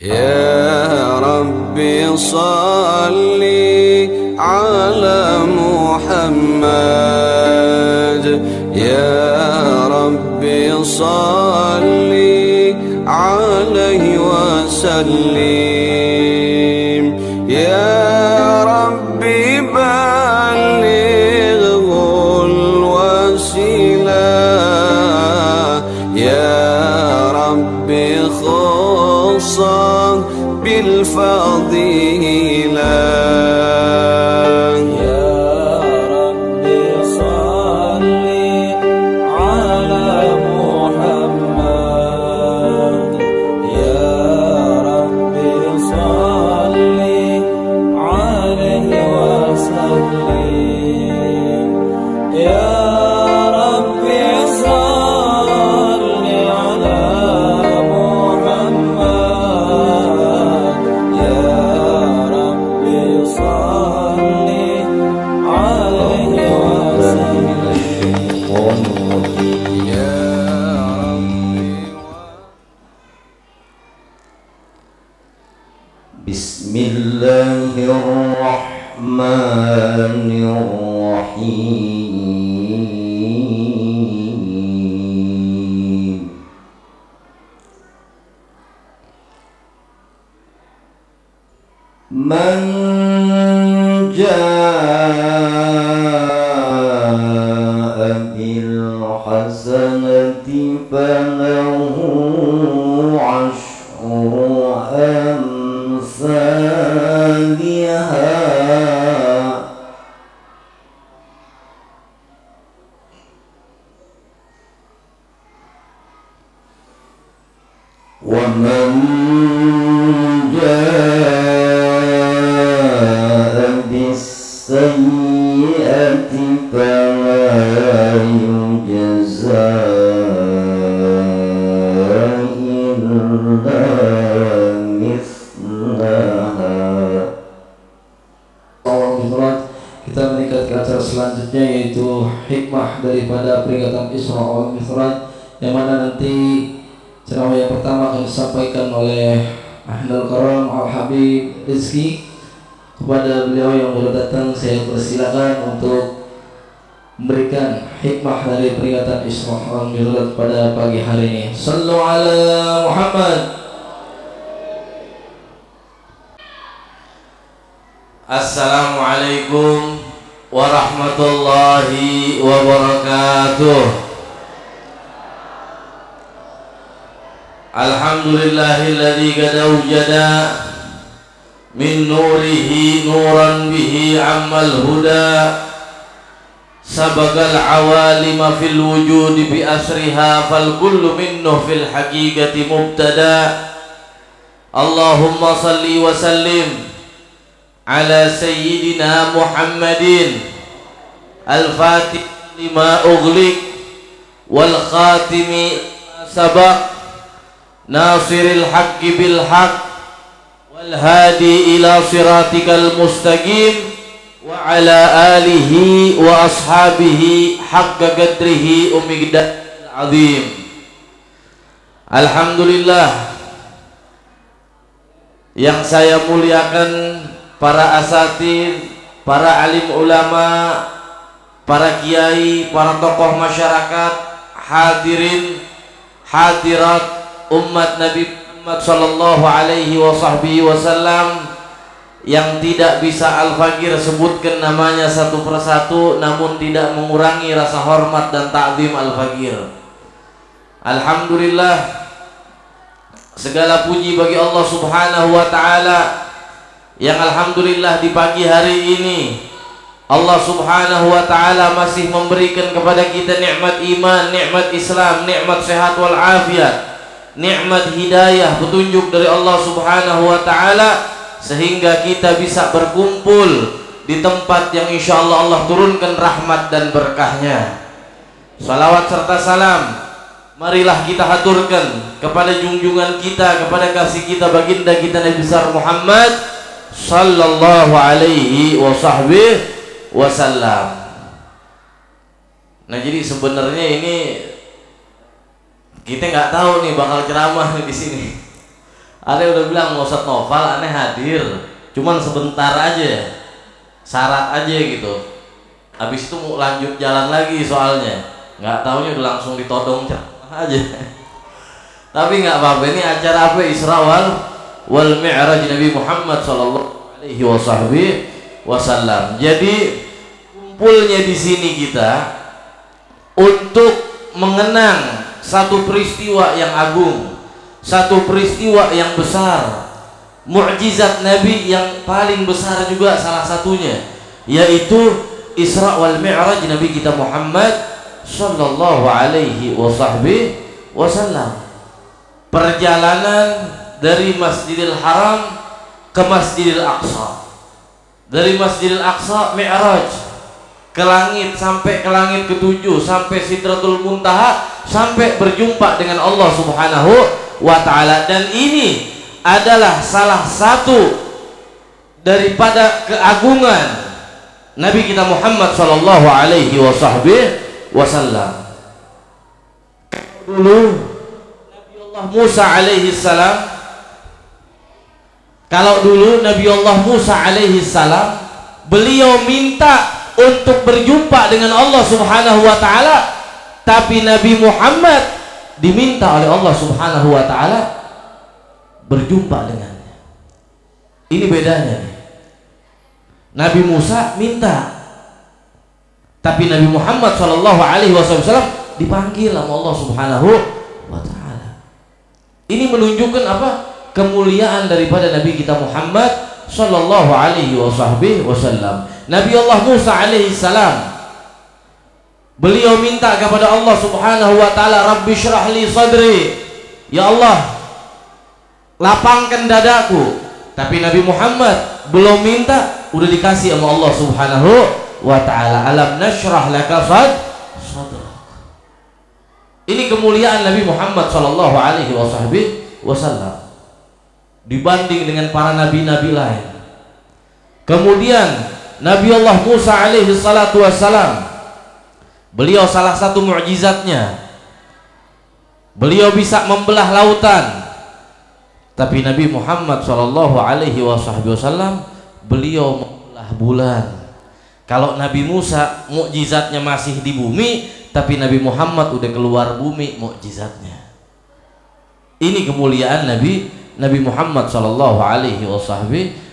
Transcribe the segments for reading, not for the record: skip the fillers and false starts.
يا ربي صل على محمد، يا ربي صل عليه وسلم، يا ربي بلغه الوسيلة، يا ربي خصا بالفضيلة. Bismillahirrahmanirrahim. Man jaa'a bil hasanati falahu ashru amsalha wa man jaa'a bis sayyi'ati fala yujza illa mithlaha. Kita meningkat ke acara selanjutnya, yaitu hikmah daripada peringatan Isra wal Mi'raj, yang mana nanti ceramah yang pertama akan disampaikan oleh Ahlul Karam Al-Habib Rizki. Kepada beliau yang baru datang, saya persilakan untuk memberikan hikmah dari peringatan Isra wal Mi'raj pada pagi hari ini. Sallu ala Muhammad. Assalamualaikum warahmatullahi wabarakatuh. Alhamdulillahilladzi qad awjada min nurihi nuran bihi ammal huda, sabaqal awalima fil wujudi bi asriha, fal kullu minnu fil haqiqati mubtada. Allahumma salli wa sallim ala sayyidina Muhammadin al-fatih lima ughliq wal khatimi sabaq nasiril haqqi bil haqq wal hadi ila siratikal mustaqim wa ala alihi wa ashabihi haqqa qadrihi wa miqdaril azim. Alhamdulillah, yang saya muliakan para asatidz, para alim ulama, para kiai, para tokoh masyarakat, hadirin hadirat umat Nabi Muhammad sallallahu alaihi wasallam, yang tidak bisa Al-Fakir sebutkan namanya satu persatu, namun tidak mengurangi rasa hormat dan ta'zim Al-Fakir. Alhamdulillah, segala puji bagi Allah Subhanahu wa taala, yang alhamdulillah di pagi hari ini Allah Subhanahu wa taala masih memberikan kepada kita nikmat iman, nikmat Islam, nikmat sehat wal afiat, nikmat hidayah, petunjuk dari Allah Subhanahu wa taala, sehingga kita bisa berkumpul di tempat yang insyaallah Allah turunkan rahmat dan berkahnya. Salawat serta salam marilah kita haturkan kepada junjungan kita, kepada kasih kita, baginda kita Nabi besar Muhammad sallallahu alaihi wasallam. Nah, jadi sebenarnya ini kita nggak tahu nih bakal ceramah nih di sini. Ada udah bilang mau Ustadz Noval aneh hadir, cuman sebentar aja, syarat aja gitu. Habis itu mau lanjut jalan lagi soalnya, nggak taunya udah langsung ditodong aja. Tapi nggak apa-apa, ini acara apa? Isra wal Mi'raj Nabi Muhammad sallallahu alaihi wasallam. Jadi kumpulnya di sini kita untuk mengenang satu peristiwa yang agung, satu peristiwa yang besar, mukjizat Nabi yang paling besar juga salah satunya, yaitu Isra wal Mi'raj Nabi kita Muhammad sallallahu alaihi wasallam. Perjalanan dari Masjidil Haram ke Masjidil Aqsa, dari Masjidil Aqsa Mi'raj ke langit, sampai ke langit ketujuh, sampai Sidratul Muntaha, sampai berjumpa dengan Allah Subhanahu wa ta'ala. Dan ini adalah salah satu daripada keagungan Nabi kita Muhammad sallallahu alaihi wasallam. Dulu Nabi Allah Musa alaihi salam, kalau dulu Nabi Allah Musa alaihi salam, beliau minta untuk berjumpa dengan Allah Subhanahu wa ta'ala, tapi Nabi Muhammad diminta oleh Allah Subhanahu wa ta'ala berjumpa dengannya. Ini bedanya nih. Nabi Musa minta, tapi Nabi Muhammad sallallahu alaihi wasallam dipanggil sama Allah Subhanahu wa ta'ala. Ini menunjukkan apa? Kemuliaan daripada Nabi kita Muhammad sallallahu alaihi wasallam. Nabi Allah Musa alaihi salam, beliau minta kepada Allah Subhanahu wa ta'ala, Rabbi syrah li sadri, ya Allah lapangkan dadaku. Tapi Nabi Muhammad belum minta, udah dikasih sama Allah Subhanahu wa ta'ala, alam nasyrah laka sadrak. Ini kemuliaan Nabi Muhammad sallallahu alaihi wasallam dibanding dengan para nabi-nabi lain. Kemudian Nabi Allah Musa alaihi salatu wassalam, beliau salah satu mukjizatnya, beliau bisa membelah lautan. Tapi Nabi Muhammad sallallahu alaihi wasallam, beliau membelah bulan. Kalau Nabi Musa mukjizatnya masih di bumi, tapi Nabi Muhammad udah keluar bumi mukjizatnya. Ini kemuliaan Nabi Muhammad sallallahu alaihi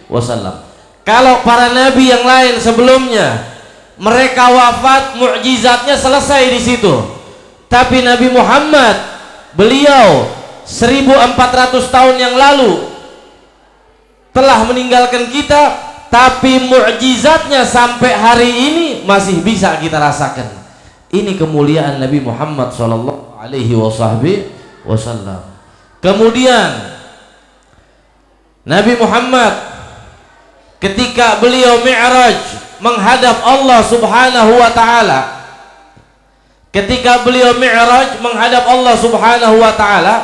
wasallam. Kalau para nabi yang lain sebelumnya, mereka wafat mukjizatnya selesai di situ. Tapi Nabi Muhammad, beliau 1400 tahun yang lalu telah meninggalkan kita, tapi mukjizatnya sampai hari ini masih bisa kita rasakan. Ini kemuliaan Nabi Muhammad sallallahu alaihi wasallam. Kemudian Nabi Muhammad ketika beliau Mi'raj menghadap Allah Subhanahu wa ta'ala, ketika beliau Mi'raj menghadap Allah Subhanahu wa ta'ala,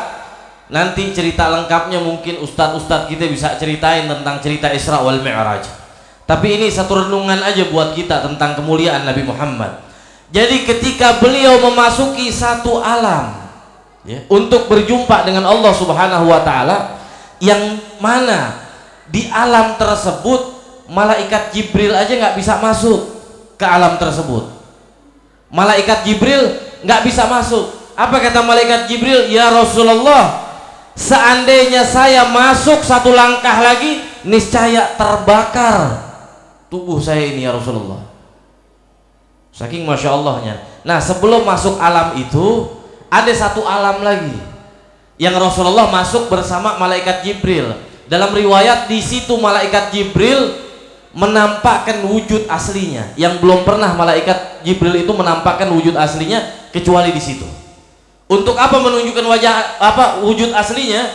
nanti cerita lengkapnya mungkin ustadz-ustadz kita bisa ceritain tentang cerita Isra wal Mi'raj. Tapi ini satu renungan aja buat kita tentang kemuliaan Nabi Muhammad. Jadi ketika beliau memasuki satu alam, ya, untuk berjumpa dengan Allah Subhanahu wa ta'ala, yang mana di alam tersebut malaikat Jibril aja nggak bisa masuk ke alam tersebut. Malaikat Jibril nggak bisa masuk. Apa kata malaikat Jibril? Ya Rasulullah, seandainya saya masuk satu langkah lagi, niscaya terbakar tubuh saya ini ya Rasulullah. Saking Masya Allahnya. Nah, sebelum masuk alam itu ada satu alam lagi yang Rasulullah masuk bersama malaikat Jibril. Dalam riwayat di situ malaikat Jibril menampakkan wujud aslinya, yang belum pernah malaikat Jibril itu menampakkan wujud aslinya kecuali di situ. Untuk apa menunjukkan wujud aslinya?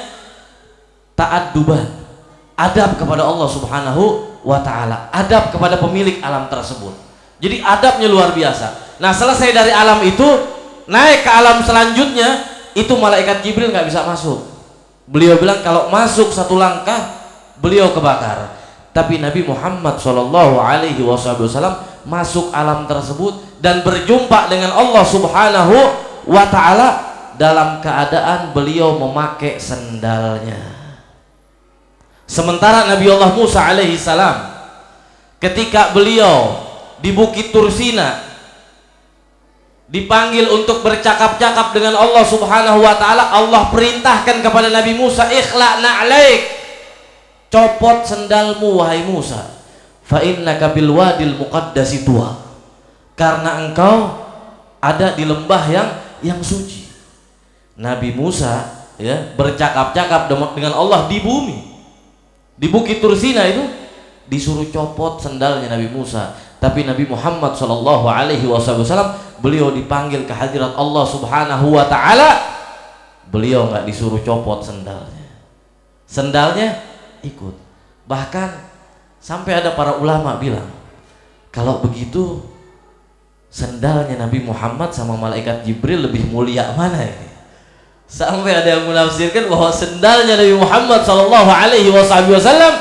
Ta'adduban, adab kepada Allah Subhanahu wa ta'ala, adab kepada pemilik alam tersebut. Jadi adabnya luar biasa. Nah, selesai dari alam itu, naik ke alam selanjutnya, itu malaikat Jibril nggak bisa masuk. Beliau bilang kalau masuk satu langkah beliau kebakar. Tapi Nabi Muhammad sallallahu alaihi wasallam masuk alam tersebut dan berjumpa dengan Allah Subhanahu wa ta'ala dalam keadaan beliau memakai sendalnya. Sementara Nabi Allah Musa alaihi salam ketika beliau di Bukit Tursina dipanggil untuk bercakap-cakap dengan Allah Subhanahu wa taala, Allah perintahkan kepada Nabi Musa, "Ikhla' na'laik." Copot sendalmu wahai Musa. Fa innaka bil wadil muqaddasi tuwa. Karena engkau ada di lembah yang suci. Nabi Musa ya bercakap-cakap dengan Allah di bumi. Di Bukit Tursina itu disuruh copot sendalnya Nabi Musa. Tapi Nabi Muhammad sallallahu alaihi wasallam beliau dipanggil ke hadirat Allah Subhanahu wa taala, beliau nggak disuruh copot sendalnya. Sendalnya ikut. Bahkan sampai ada para ulama bilang, kalau begitu sendalnya Nabi Muhammad sama malaikat Jibril lebih mulia mana ini? Sampai ada yang menafsirkan bahwa sendalnya Nabi Muhammad sallallahu alaihi wasallam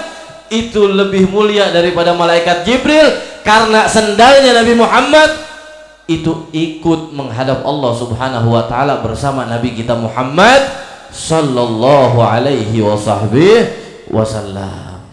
itu lebih mulia daripada malaikat Jibril, karena sendalnya Nabi Muhammad itu ikut menghadap Allah Subhanahu wa taala bersama Nabi kita Muhammad sallallahu alaihi wasallam.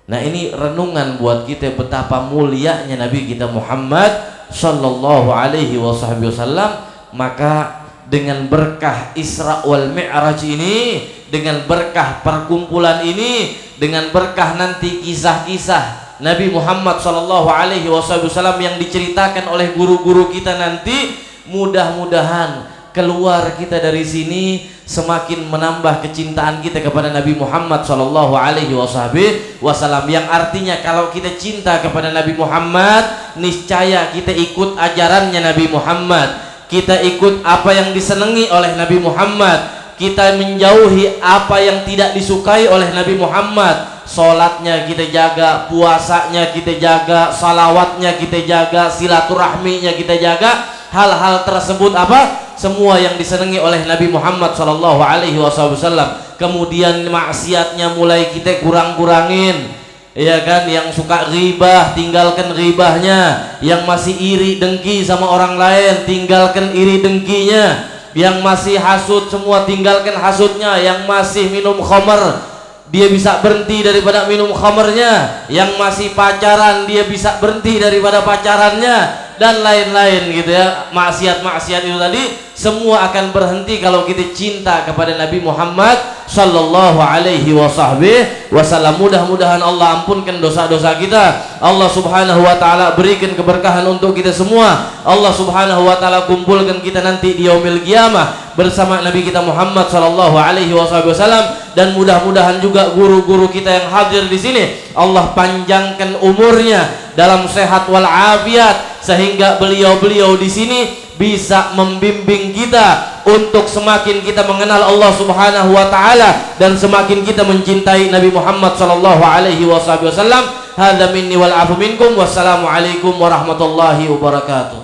Nah, ini renungan buat kita betapa mulianya Nabi kita Muhammad sallallahu alaihi wasallam. Maka dengan berkah Isra wal Mi'raj ini, dengan berkah perkumpulan ini, dengan berkah nanti kisah-kisah Nabi Muhammad sallallahu alaihi wasallam yang diceritakan oleh guru-guru kita nanti, mudah-mudahan keluar kita dari sini semakin menambah kecintaan kita kepada Nabi Muhammad sallallahu alaihi wasallam, yang artinya kalau kita cinta kepada Nabi Muhammad, niscaya kita ikut ajarannya Nabi Muhammad, kita ikut apa yang disenangi oleh Nabi Muhammad, kita menjauhi apa yang tidak disukai oleh Nabi Muhammad. Sholatnya kita jaga, puasanya kita jaga, salawatnya kita jaga, silaturahminya kita jaga. Hal-hal tersebut apa? Semua yang disenangi oleh Nabi Muhammad sallallahu alaihi wasallam. Kemudian maksiatnya mulai kita kurang-kurangin, ya kan? Yang suka ghibah, tinggalkan ghibahnya. Yang masih iri dengki sama orang lain, tinggalkan iri dengkinya. Yang masih hasud, semua tinggalkan hasudnya. Yang masih minum khamar, dia bisa berhenti daripada minum khamarnya. Yang masih pacaran, dia bisa berhenti daripada pacarannya, dan lain-lain gitu ya. Maksiat-maksiat itu tadi semua akan berhenti kalau kita cinta kepada Nabi Muhammad sallallahu alaihi wasallam. Mudah-mudahan Allah ampunkan dosa-dosa kita. Allah Subhanahu wa taala berikan keberkahan untuk kita semua. Allah Subhanahu wa taala kumpulkan kita nanti di yaumil qiyamah bersama Nabi kita Muhammad sallallahu alaihi wasallam. Dan mudah-mudahan juga guru-guru kita yang hadir di sini Allah panjangkan umurnya dalam sehat wal afiat, sehingga beliau-beliau di sini bisa membimbing kita untuk semakin kita mengenal Allah Subhanahu wa taala dan semakin kita mencintai Nabi Muhammad sallallahu alaihi wasallam. Hadza minni wal afu minkum. Wassalamualaikum warahmatullahi wabarakatuh.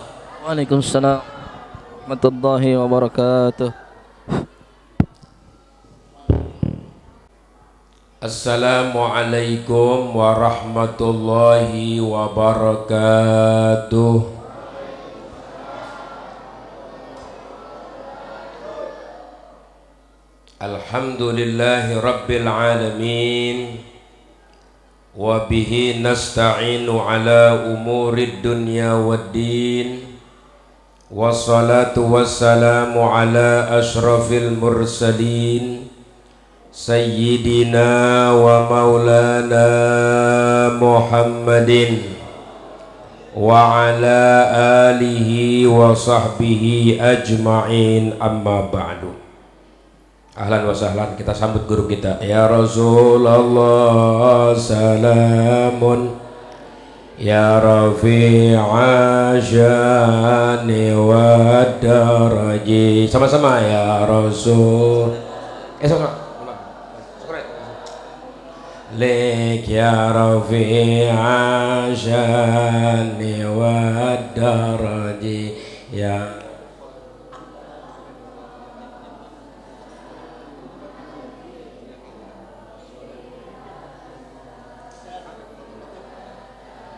Waalaikumsalam warahmatullahi wabarakatuh. Assalamualaikum warahmatullahi wabarakatuh. Alhamdulillahi rabbil alamin, wa bihi nasta'inu ala umurid dunya waddin, wassalatu wassalamu ala ashrafil mursalin Sayyidina wa maulana Muhammadin wa ala alihi wa sahbihi ajma'in, amma ba'du. Ahlan wa sahlan, kita sambut guru kita. Ya Rasulullah salamun, ya rafi'a syani wa daraji. Sama-sama ya Rasul. Sama-sama. Lek ya rafi'a syani wa daraji ya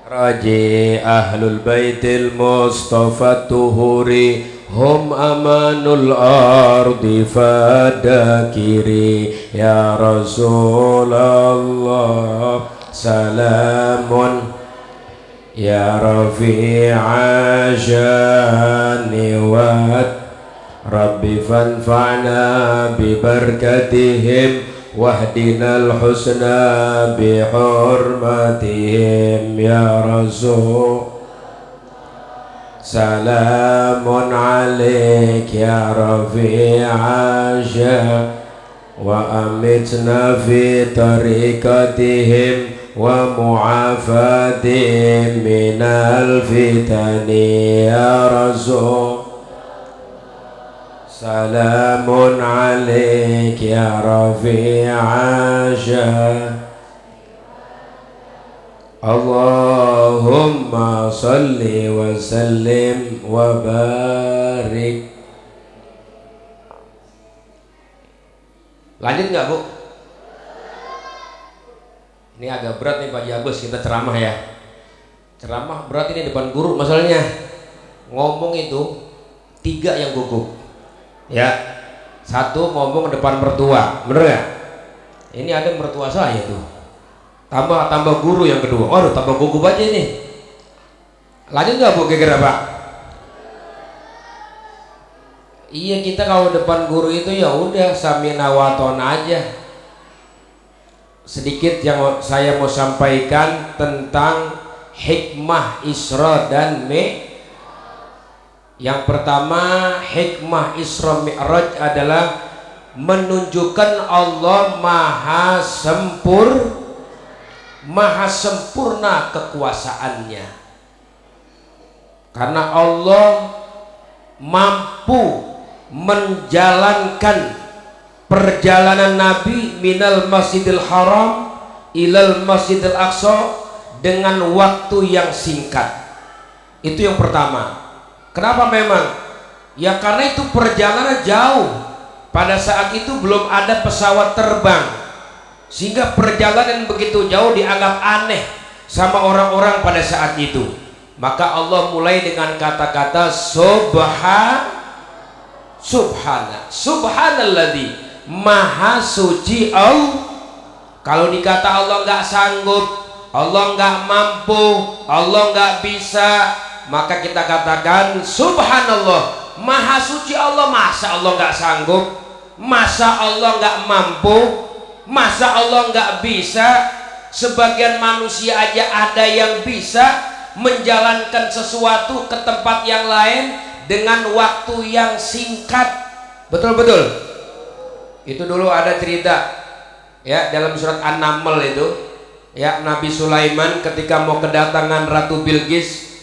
raji ahlul baitil mustafa tuhuri hum amanul ardi fadakiri ya Rasulullah. Salamun ya rafi'a syani wa Rabbi fanfa'na bi barakatihim wahdinal husna bi hurmatihim ya Rasul. Salamun alaik ya rafi'a syani wa amitna fi tariqatihim wa mu'afatihim minal fitani ya Rasul. Salamun alaik ya rafi'a syani. Allahumma salli wa sallim wa barik. Lanjut nggak Bu? Ini agak berat nih Pak Agus, kita ceramah ya. Ceramah berat ini depan guru, masalahnya ngomong itu 3 yang gugup ya. 1 ngomong depan mertua, bener ya? Ini ada mertua saya tuh, tambah guru yang kedua. Waduh, tambah gugup aja ini. Lanjut nggak Bu kira-kira Pak? Iya, kita kalau depan guru itu ya udah samina wa ta'na aja. Sedikit yang saya mau sampaikan tentang hikmah Isra dan Mi'raj. Yang pertama, hikmah Isra Mi'raj adalah menunjukkan Allah maha sempurna kekuasaannya. Karena Allah mampu menjalankan perjalanan Nabi minal Masjidil Haram ilal Masjidil Aqsa dengan waktu yang singkat. Itu yang pertama. Kenapa memang? Ya karena itu perjalanan jauh. Pada saat itu belum ada pesawat terbang, sehingga perjalanan begitu jauh dianggap aneh sama orang-orang pada saat itu. Maka Allah mulai dengan kata-kata subhanalladzi, maha suci Allah. Kalau dikata Allah nggak sanggup, Allah nggak mampu, Allah nggak bisa, maka kita katakan subhanallah, maha suci Allah. Masa Allah nggak sanggup, masa Allah nggak mampu, masa Allah nggak bisa? Sebagian manusia aja ada yang bisa menjalankan sesuatu ke tempat yang lain dengan waktu yang singkat. Betul-betul. Itu dulu ada cerita ya dalam surat An-Naml itu ya, Nabi Sulaiman ketika mau kedatangan Ratu Bilqis,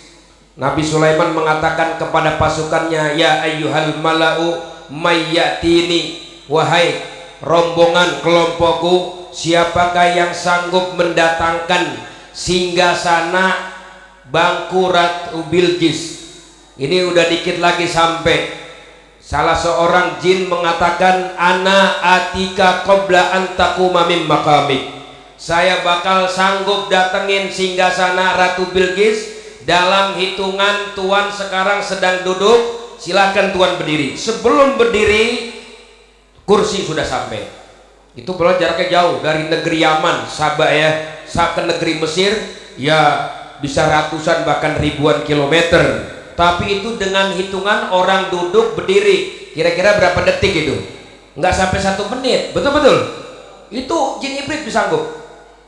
Nabi Sulaiman mengatakan kepada pasukannya, ya ayyuhal mala'u mayyatini, wahai rombongan kelompokku, siapakah yang sanggup mendatangkan singgasana bangku Ratu Bilqis. Ini udah dikit lagi sampai. Salah seorang jin mengatakan, ana atika qabla an taquma min maqamik. Saya bakal sanggup datengin singgasana Ratu Bilqis dalam hitungan Tuan sekarang sedang duduk, silahkan Tuan berdiri. Sebelum berdiri kursi sudah sampai. Itu kalau jaraknya jauh dari negeri Yaman, Sabah ya, ke negeri Mesir ya bisa ratusan bahkan ribuan kilometer. Tapi itu dengan hitungan orang duduk berdiri, kira-kira berapa detik itu? Nggak sampai 1 menit, betul-betul. Itu jin iblis bisa sanggup.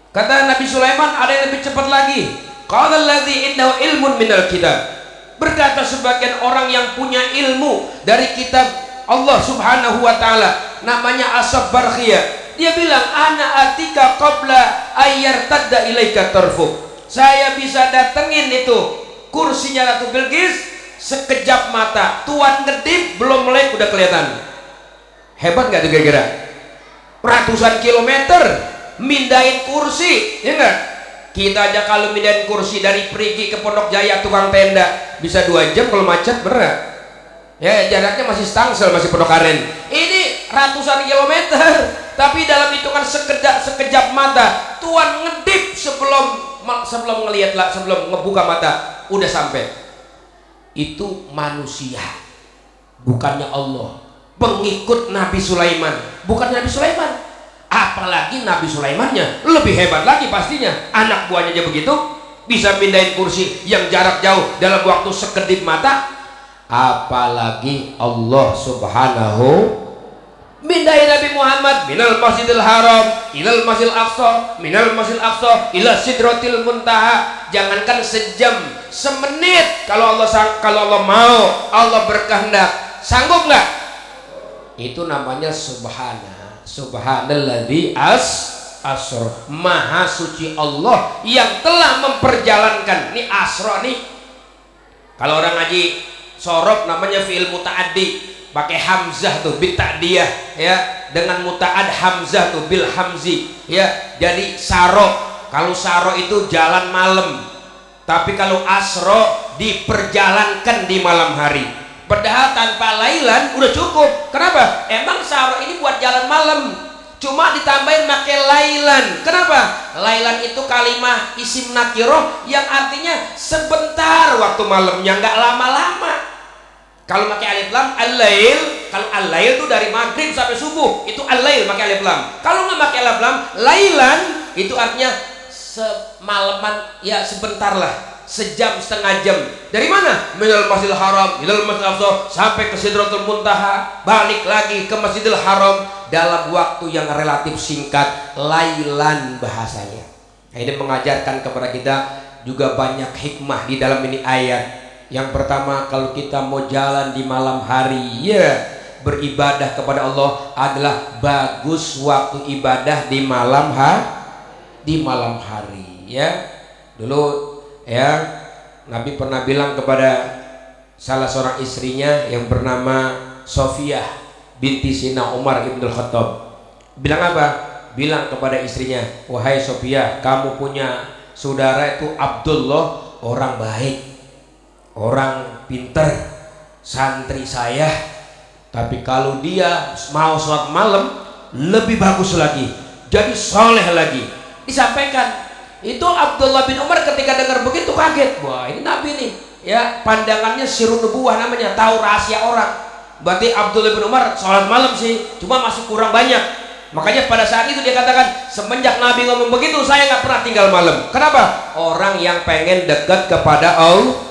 Kata Nabi Sulaiman, ada yang lebih cepat lagi. Qala allazi indahu ilmun minal kitab. Berkata sebagian orang yang punya ilmu dari kitab Allah Subhanahu wa taala, namanya Asaf Barkhiyah. Dia bilang, ana atika qabla ayyartadda ilaika tarfuk. Saya bisa datengin itu kursinya Ratu Bilqis sekejap mata. Tuan ngedip belum melek udah kelihatan. Hebat nggak tuh kira-kira? Ratusan kilometer mindahin kursi, ya enggak? Kita aja kalau mindahin kursi dari Perigi ke Pondok Jaya tukang tenda bisa 2 jam kalau macet, bener. Ya jaraknya masih Tangsel, masih Pondok Aren. Ini ratusan kilometer, tapi dalam hitungan sekejap mata. Tuan ngedip sebelum ngelihat lah, sebelum ngebuka mata udah sampai. Itu manusia, bukannya Allah. Pengikut Nabi Sulaiman, bukan Nabi Sulaiman. Apalagi Nabi Sulaimannya lebih hebat lagi pastinya. Anak buahnya aja begitu, bisa pindahin kursi yang jarak jauh dalam waktu sekedip mata. Apalagi Allah Subhanahu mindahin Nabi Muhammad minal masjidil haram ilal masjidil aqsa, minal masjidil aqsa ila sidratil muntaha. Jangankan sejam, semenit kalau Allah mau, Allah berkehendak, sanggup nggak? Itu namanya subhanalladzi asra. Maha suci Allah yang telah memperjalankan. Ini asra nih, kalau orang ngaji sorob namanya fi'il muta'addi, pakai hamzah tuh bit ta'diyah ya, dengan muta'ad hamzah tuh bil hamzi ya. Jadi saro, kalau saro itu jalan malam, tapi kalau asro diperjalankan di malam hari. Padahal tanpa lailan udah cukup. Kenapa? Emang saro ini buat jalan malam, cuma ditambahin pakai lailan. Kenapa? Lailan itu kalimah isim nakiroh yang artinya sebentar waktu malamnya, nggak lama-lama. Kalau pakai alif lam al-lail, kalau al-lail itu dari maghrib sampai subuh, itu al-lail pakai alif lam. Kalau nggak pakai alif lam, lailan itu artinya semalaman, ya sebentar lah, sejam setengah jam. Dari mana? Minal masjidil haram ilal masjidil aqsa sampai ke sidratul muntaha, balik lagi ke masjidil haram dalam waktu yang relatif singkat. Lailan bahasanya. Nah, ini mengajarkan kepada kita juga banyak hikmah di dalam ini ayat. Yang pertama, kalau kita mau jalan di malam hari, ya beribadah kepada Allah adalah bagus waktu ibadah di malam hari ya. Dulu ya Nabi pernah bilang kepada salah seorang istrinya yang bernama Sofiyah binti Sina Umar ibn Khattab. Bilang apa? Bilang kepada istrinya, wahai Sofiyah, kamu punya saudara itu Abdullah, orang baik, orang pinter, santri saya, tapi kalau dia mau sholat malam lebih bagus lagi, jadi soleh lagi. Disampaikan itu Abdullah bin Umar ketika dengar begitu kaget. Wah, ini Nabi nih ya, pandangannya sirun nubuwah namanya, tahu rahasia orang. Berarti Abdullah bin Umar sholat malam sih, cuma masih kurang banyak. Makanya pada saat itu dia katakan, semenjak Nabi ngomong begitu saya nggak pernah tinggal malam. Kenapa? Orang yang pengen dekat kepada Allah.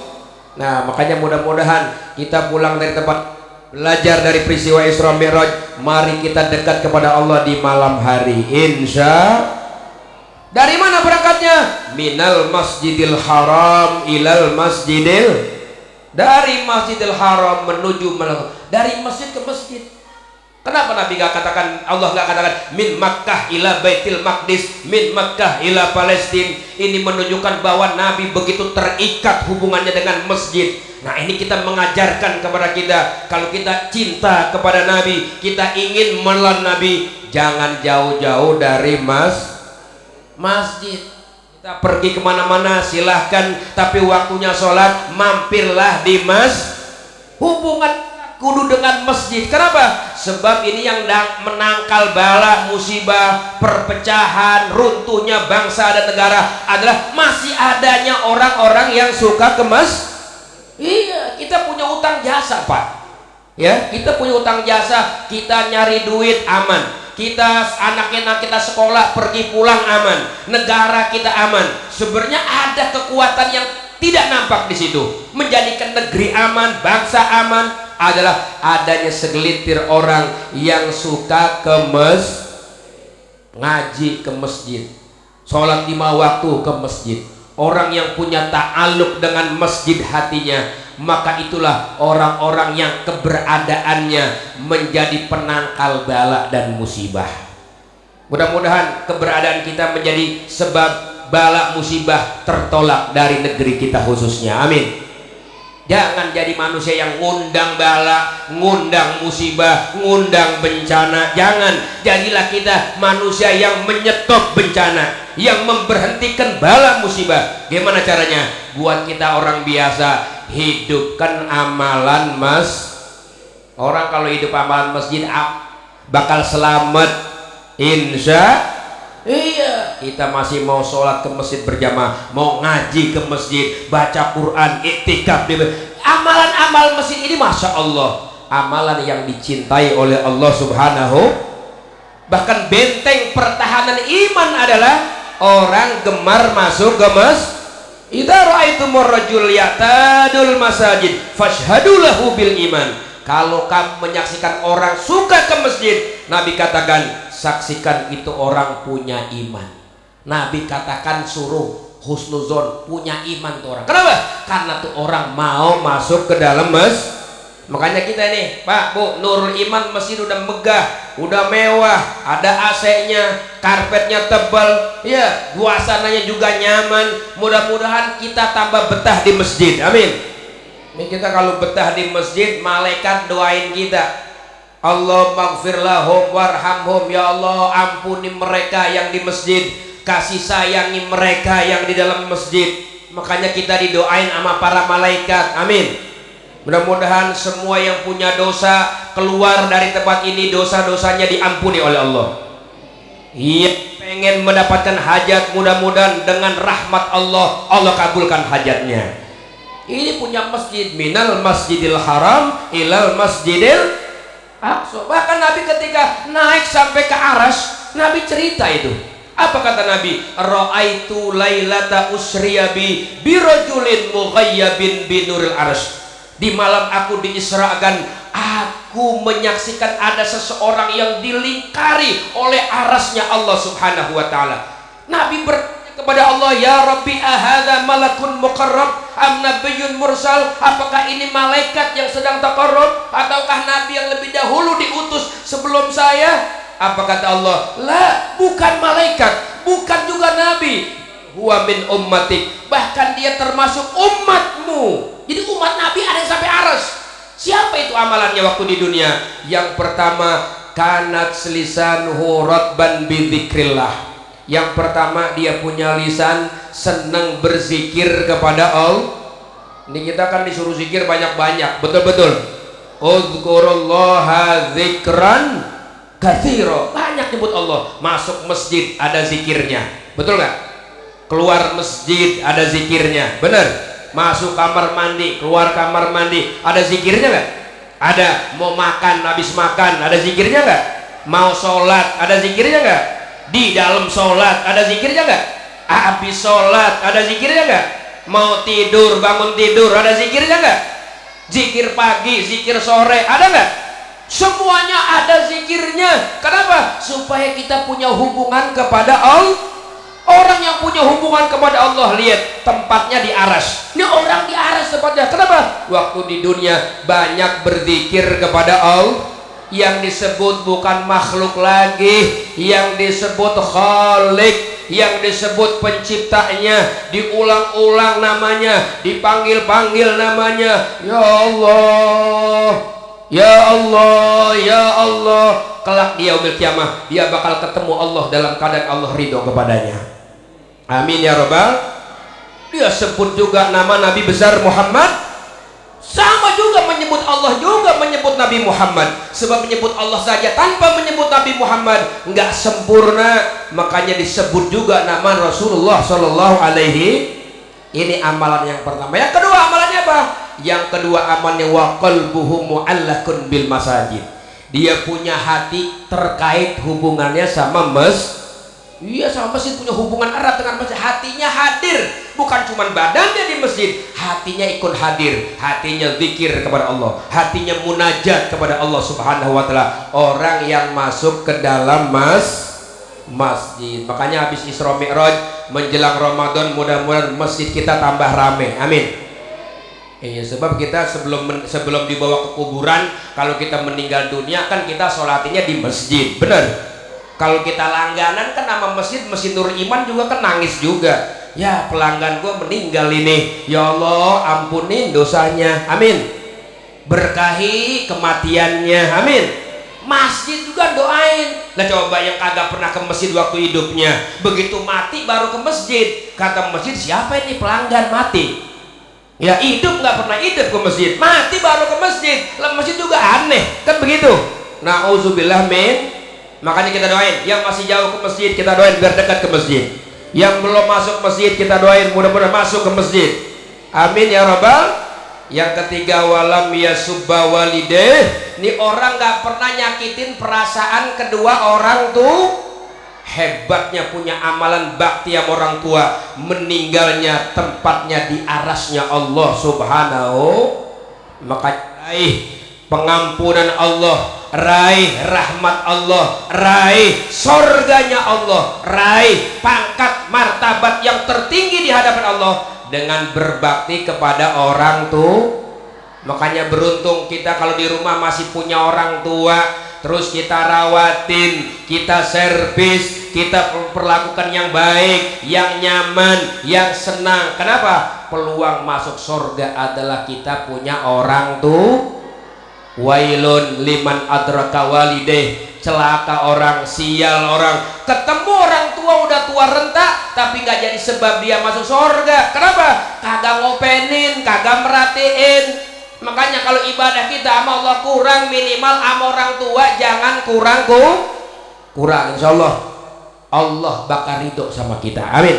Nah, makanya mudah-mudahan kita pulang dari tempat belajar dari peristiwa Isra Mi'raj, mari kita dekat kepada Allah di malam hari. Dari mana berangkatnya? Minal masjidil haram ilal masjidil, dari masjidil haram menuju dari masjid ke masjid. Kenapa Nabi gak katakan, Allah gak katakan min Makkah ila Baitil Maqdis, min Makkah ila Palestina? Ini menunjukkan bahwa Nabi begitu terikat hubungannya dengan masjid. Nah, ini kita mengajarkan kepada kita, kalau kita cinta kepada Nabi, kita ingin melawan Nabi, jangan jauh-jauh dari masjid. Kita pergi kemana-mana silahkan, tapi waktunya sholat mampirlah di hubungan kudu dengan masjid. Kenapa? Sebab ini yang menangkal bala, musibah, perpecahan, runtuhnya bangsa dan negara adalah masih adanya orang-orang yang suka ke Iya, kita punya utang jasa, Pak. Ya, kita punya utang jasa, kita nyari duit aman, kita anak-anak kita sekolah pergi pulang aman, negara kita aman. Sebenarnya ada kekuatan yang tidak nampak di situ menjadikan negeri aman, bangsa aman, adalah adanya segelintir orang yang suka ke ngaji ke masjid, sholat 5 waktu ke masjid. Orang yang punya ta'aluk dengan masjid hatinya, maka itulah orang-orang yang keberadaannya menjadi penangkal bala dan musibah. Mudah-mudahan keberadaan kita menjadi sebab bala musibah tertolak dari negeri kita khususnya. Amin. Jangan jadi manusia yang ngundang bala, ngundang musibah, ngundang bencana. Jangan. Jadilah kita manusia yang menyetop bencana, yang memberhentikan bala musibah. Gimana caranya? Buat kita orang biasa, hidupkan amalan orang kalau hidup amalan masjid bakal selamat, insya. Iya, kita masih mau sholat ke masjid berjamaah, mau ngaji ke masjid, baca Quran, iktikaf di amalan-amal masjid ini, masya Allah, amalan yang dicintai oleh Allah Subhanahu. Bahkan benteng pertahanan iman adalah orang gemar masuk ke masjid. Idza ra'aitumur rajul ya'tadul masajid fashhadu lahu bil iman. Kalau kamu menyaksikan orang suka ke masjid, Nabi katakan saksikan itu orang punya iman. Nabi katakan suruh husnuzon, punya iman tuh orang. Kenapa? Karena tuh orang mau masuk ke dalam masjid. Makanya kita nih Pak Bu, Nurul Iman masjid udah megah, udah mewah, ada AC-nya, karpetnya tebal, ya suasananya juga nyaman. Mudah-mudahan kita tambah betah di masjid, amin. Ini kita kalau betah di masjid, malaikat doain kita, Allah maghfir lahum warhamhum, ya Allah ampuni mereka yang di masjid, kasih sayangi mereka yang di dalam masjid. Makanya kita didoain sama para malaikat, amin. Mudah-mudahan semua yang punya dosa keluar dari tempat ini, dosa-dosanya diampuni oleh Allah. Yang pengen mendapatkan hajat, mudah-mudahan dengan rahmat Allah, Allah kabulkan hajatnya. Ini punya masjid, minal masjidil haram ilal masjidil aqsa. Bahkan Nabi ketika naik sampai ke aras, Nabi cerita itu. Apa kata Nabi? Ra'aitu lailata usriyabi birajulin mughayyabin binuril arsy. Di malam aku diisrakan, aku menyaksikan ada seseorang yang dilingkari oleh arasnya Allah subhanahu wa ta'ala. Nabi bertanya kepada Allah, ya Rabbi ahadha malakun muqarrab am nabiyyun mursal? Apakah ini malaikat yang sedang taqarrub ataukah Nabi yang lebih dahulu diutus sebelum saya? Apa kata Allah? La, bukan malaikat, bukan juga Nabi, huwa min ummatik, bahkan dia termasuk umatmu. Jadi umat Nabi ada yang sampai aras. Siapa itu amalannya waktu di dunia? Yang pertama, kanat lisanuhu ratban bi dzikrillah. Yang pertama, dia punya lisan senang berzikir kepada Allah. Ini kita kan disuruh zikir banyak-banyak, betul-betul. Udzkurullaha dzikran katsira. Banyak nyebut Allah. Masuk masjid ada zikirnya. Betul nggak? Keluar masjid ada zikirnya. Benar? Masuk kamar mandi, keluar kamar mandi, ada zikirnya nggak? Ada. Mau makan, habis makan, ada zikirnya nggak? Mau sholat, ada zikirnya nggak? Di dalam sholat, ada zikirnya nggak? Habis sholat, ada zikirnya nggak? Mau tidur, bangun tidur, ada zikirnya nggak? Zikir pagi, zikir sore, ada nggak? Semuanya ada zikirnya. Kenapa? Supaya kita punya hubungan kepada Allah. Orang yang punya hubungan kepada Allah, lihat tempatnya di aras. Ini orang di aras tempatnya. Kenapa? Waktu di dunia banyak berzikir kepada Allah. Yang disebut bukan makhluk lagi, yang disebut Khalik, yang disebut penciptanya. Diulang-ulang namanya, dipanggil-panggil namanya. Ya Allah, ya Allah, ya Allah. Kelak dia yaumil kiamah, dia bakal ketemu Allah dalam keadaan Allah ridho kepadanya. Amin ya rabbal. Dia sebut juga nama Nabi besar Muhammad, sama juga menyebut Allah, juga menyebut Nabi Muhammad. Sebab menyebut Allah saja tanpa menyebut Nabi Muhammad nggak sempurna. Makanya disebut juga nama Rasulullah Shallallahu Alaihi. Ini amalan yang pertama. Yang kedua amalannya apa? Yang kedua amalannya wa qalbuhu mu'allakun bil masajid. Dia punya hati terkait hubungannya sama masjid. Iya, sama masjid, punya hubungan erat dengan masjid. Hatinya hadir, bukan cuma badannya di masjid, hatinya ikut hadir. Hatinya zikir kepada Allah, hatinya munajat kepada Allah subhanahu wa ta'ala. Orang yang masuk ke dalam masjid. Makanya habis Isra Mi'raj menjelang Ramadan, mudah-mudahan masjid kita tambah rame, amin. Iya, sebab kita sebelum dibawa ke kuburan, kalau kita meninggal dunia kan kita sholatinya di masjid, benar. Kalau kita langganan kan nama masjid Nur Iman juga kan nangis juga. Ya pelanggan gua meninggal ini, ya Allah ampunin dosanya, amin. Berkahi kematiannya, amin. Masjid juga doain. Nah coba yang kagak pernah ke masjid waktu hidupnya, begitu mati baru ke masjid. Kata masjid, siapa ini pelanggan mati? Ya hidup nggak pernah hidup ke masjid, mati baru ke masjid. Lah masjid juga aneh, kan begitu. Nauzubillah min. Makanya kita doain yang masih jauh ke masjid, kita doain biar dekat ke masjid. Yang belum masuk masjid, kita doain mudah-mudahan masuk ke masjid. Amin ya rabbal Yang ketiga walam yasubba walideh. Ini orang nggak pernah nyakitin perasaan kedua orang tuh. Hebatnya punya amalan bakti sama orang tua. Meninggalnya tempatnya di arasnya Allah subhanahu. Maka raih pengampunan Allah, raih rahmat Allah, raih surganya Allah, raih pangkat martabat yang tertinggi di hadapan Allah dengan berbakti kepada orang tua. Makanya beruntung kita kalau di rumah masih punya orang tua, terus kita rawatin, kita servis, kita perlakukan yang baik, yang nyaman, yang senang. Kenapa? Peluang masuk surga adalah kita punya orang tua. Wailun liman adraka walideh. Celaka orang, sial orang ketemu orang tua udah tua renta tapi nggak jadi sebab dia masuk surga. Kenapa? Kagak ngopenin, kagak merhatiin. Makanya kalau ibadah kita sama Allah kurang, minimal sama orang tua jangan kurang. Insya Allah Allah bakal ridho sama kita. Amin.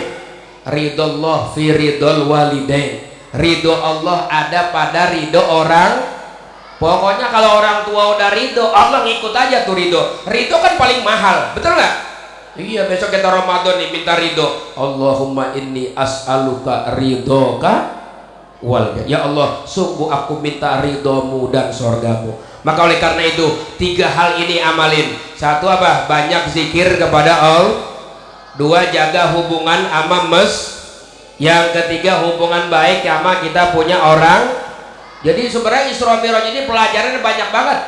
Ridhollah fi ridhol walidain. Ridho Allah ada pada ridho orang. Pokoknya kalau orang tua udah ridho, Allah ngikut aja tuh ridho. Ridho kan paling mahal, betul nggak? Iya, besok kita Ramadan nih minta ridho. Allahumma inni as'aluka ridhoka wal. Ya Allah, sungguh aku minta ridhomu dan surgamu. Maka oleh karena itu 3 hal ini amalin. 1 apa? Banyak zikir kepada Allah. 2 jaga hubungan sama Yang ketiga hubungan baik sama kita punya orang. Jadi sebenarnya Isra Mi'raj ini pelajarannya banyak banget.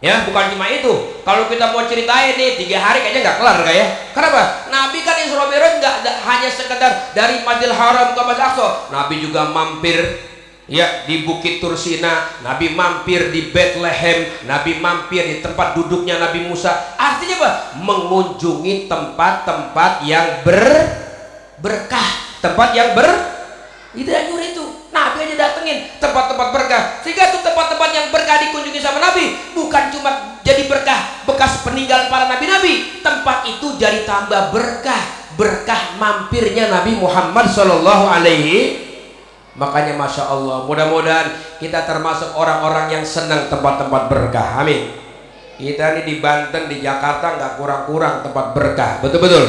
Ya, bukan cuma itu. Kalau kita mau ceritain nih 3 hari kayaknya nggak kelar kayak. Kenapa? Nabi kan Isra Mi'raj nggak hanya sekedar dari Masjidil Haram ke Masjidil Aqsa. Nabi juga mampir ya di Bukit Tursina, Nabi mampir di Bethlehem, Nabi mampir di tempat duduknya Nabi Musa. Artinya apa? Mengunjungi tempat-tempat yang berkah, tempat yang itu yang nyuruh itu. Nabi aja datengin tempat-tempat berkah, sehingga tuh tempat-tempat yang berkah dikunjungi sama Nabi bukan cuma jadi berkah bekas peninggalan para nabi-nabi, tempat itu jadi tambah berkah mampirnya Nabi Muhammad Shallallahu Alaihi. Makanya Masya Allah, mudah-mudahan kita termasuk orang-orang yang senang tempat-tempat berkah. Amin. Kita ini di Banten, di Jakarta nggak kurang-kurang tempat berkah, betul-betul.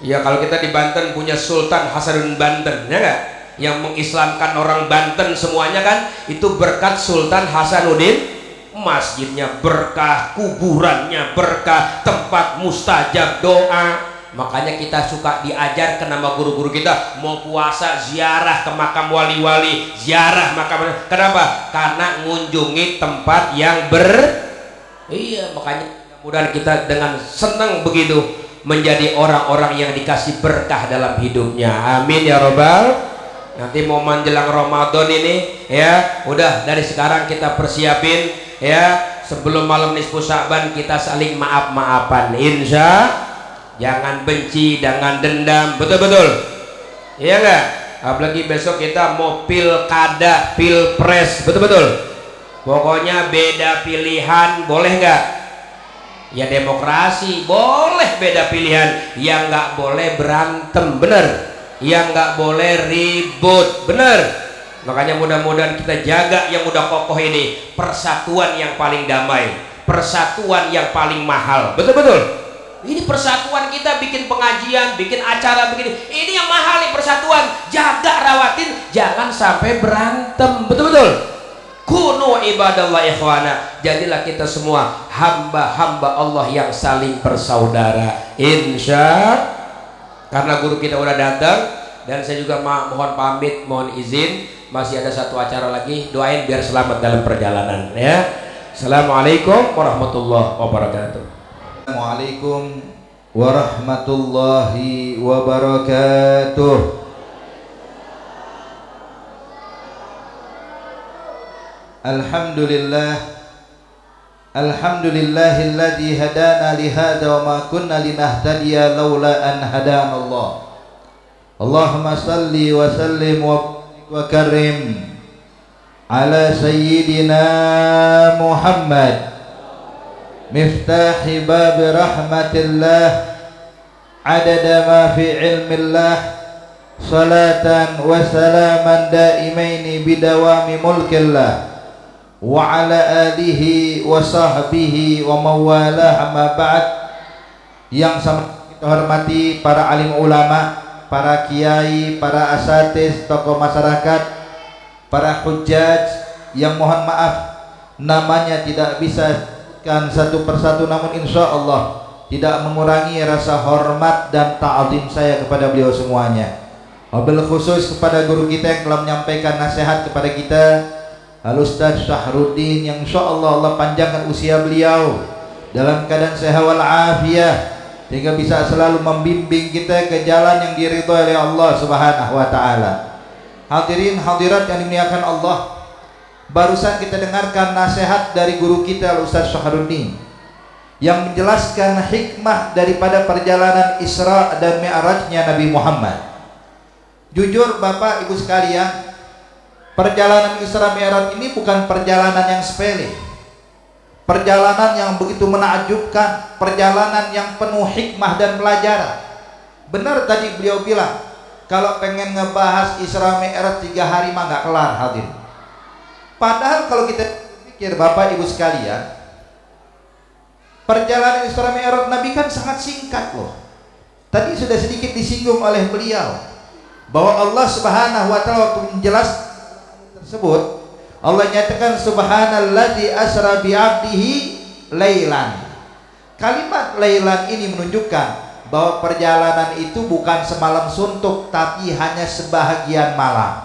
Ya kalau kita di Banten punya Sultan Hasanuddin Banten, ya nggak? Yang mengislamkan orang Banten semuanya kan itu berkat Sultan Hasanuddin. Masjidnya berkah, kuburannya berkah, tempat mustajab doa. Makanya kita suka diajarkan nama guru-guru kita mau puasa ziarah ke makam wali-wali, ziarah makam. Kenapa? Karena ngunjungi tempat yang iya, makanya mudah-mudahan kita dengan senang begitu menjadi orang-orang yang dikasih berkah dalam hidupnya. Amin ya robbal. Nanti mau menjelang Ramadan ini ya, udah dari sekarang kita persiapin ya, sebelum malam nisfu Sya'ban kita saling maaf-maafan. Jangan benci, jangan dendam, betul-betul. Iya enggak? Apalagi besok kita mau pilkada, pilpres, betul-betul. Pokoknya beda pilihan, boleh nggak? Ya demokrasi, boleh beda pilihan. Yang nggak boleh berantem, bener. Yang nggak boleh ribut, bener. Makanya mudah-mudahan kita jaga yang udah kokoh ini, persatuan yang paling damai, persatuan yang paling mahal, betul-betul. Ini persatuan kita bikin pengajian, bikin acara begini, ini yang mahal nih persatuan. Jaga, rawatin, jangan sampai berantem, betul-betul. Kunu ibadallah ikhwana, jadilah kita semua hamba-hamba Allah yang saling bersaudara. Karena guru kita udah datang dan saya juga mohon pamit, mohon izin, masih ada satu acara lagi, doain biar selamat dalam perjalanan ya. Assalamualaikum warahmatullahi wabarakatuh. Assalamualaikum warahmatullahi wabarakatuh. Alhamdulillahilladzi hadana lihada wa ma kunna linahtadiya laula an hadana Allah. Allahumma salli wa sallim wa karim ala sayyidina Muhammad miftahi bab rahmatillah adada ma fi ilmillah salatan wa salaman daimaini bidawami mulkillah wa ala alihi wa sahbihi wa mawalah, amma ba'd. Yang sama kita hormati para alim ulama, para kiai, para asatidz, tokoh masyarakat, para hujjaj yang mohon maaf namanya tidak bisa kan satu persatu, namun insya Allah tidak mengurangi rasa hormat dan ta'zim saya kepada beliau semuanya. Wabil khusus kepada guru kita yang telah menyampaikan nasihat kepada kita, Al-Ustaz Syahruddin, yang insya Allah panjangkan usia beliau dalam keadaan sehat wal afiyah, sehingga bisa selalu membimbing kita ke jalan yang diridhoi oleh Allah Subhanahu wa taala. Hadirin hadirat yang dimuliakan Allah, barusan kita dengarkan nasihat dari guru kita Al-Ustaz Syahruddin yang menjelaskan hikmah daripada perjalanan Isra dan Mi'rajnya Nabi Muhammad. Jujur Bapak Ibu sekalian, perjalanan Isra Mi'raj ini bukan perjalanan yang sepele, perjalanan yang begitu menakjubkan, perjalanan yang penuh hikmah dan pelajaran. Benar tadi beliau bilang, kalau pengen ngebahas Isra Mi'raj 3 hari mah nggak kelar, hadir. Padahal kalau kita pikir Bapak Ibu sekalian, perjalanan Isra Mi'raj Nabi kan sangat singkat loh. Tadi sudah sedikit disinggung oleh beliau bahwa Allah Subhanahu wa taala waktu menjelaskan tersebut, Allah nyatakan subhanalladzi asra bi 'abdihi lailan. Kalimat lailan ini menunjukkan bahwa perjalanan itu bukan semalam suntuk, tapi hanya sebahagian malam.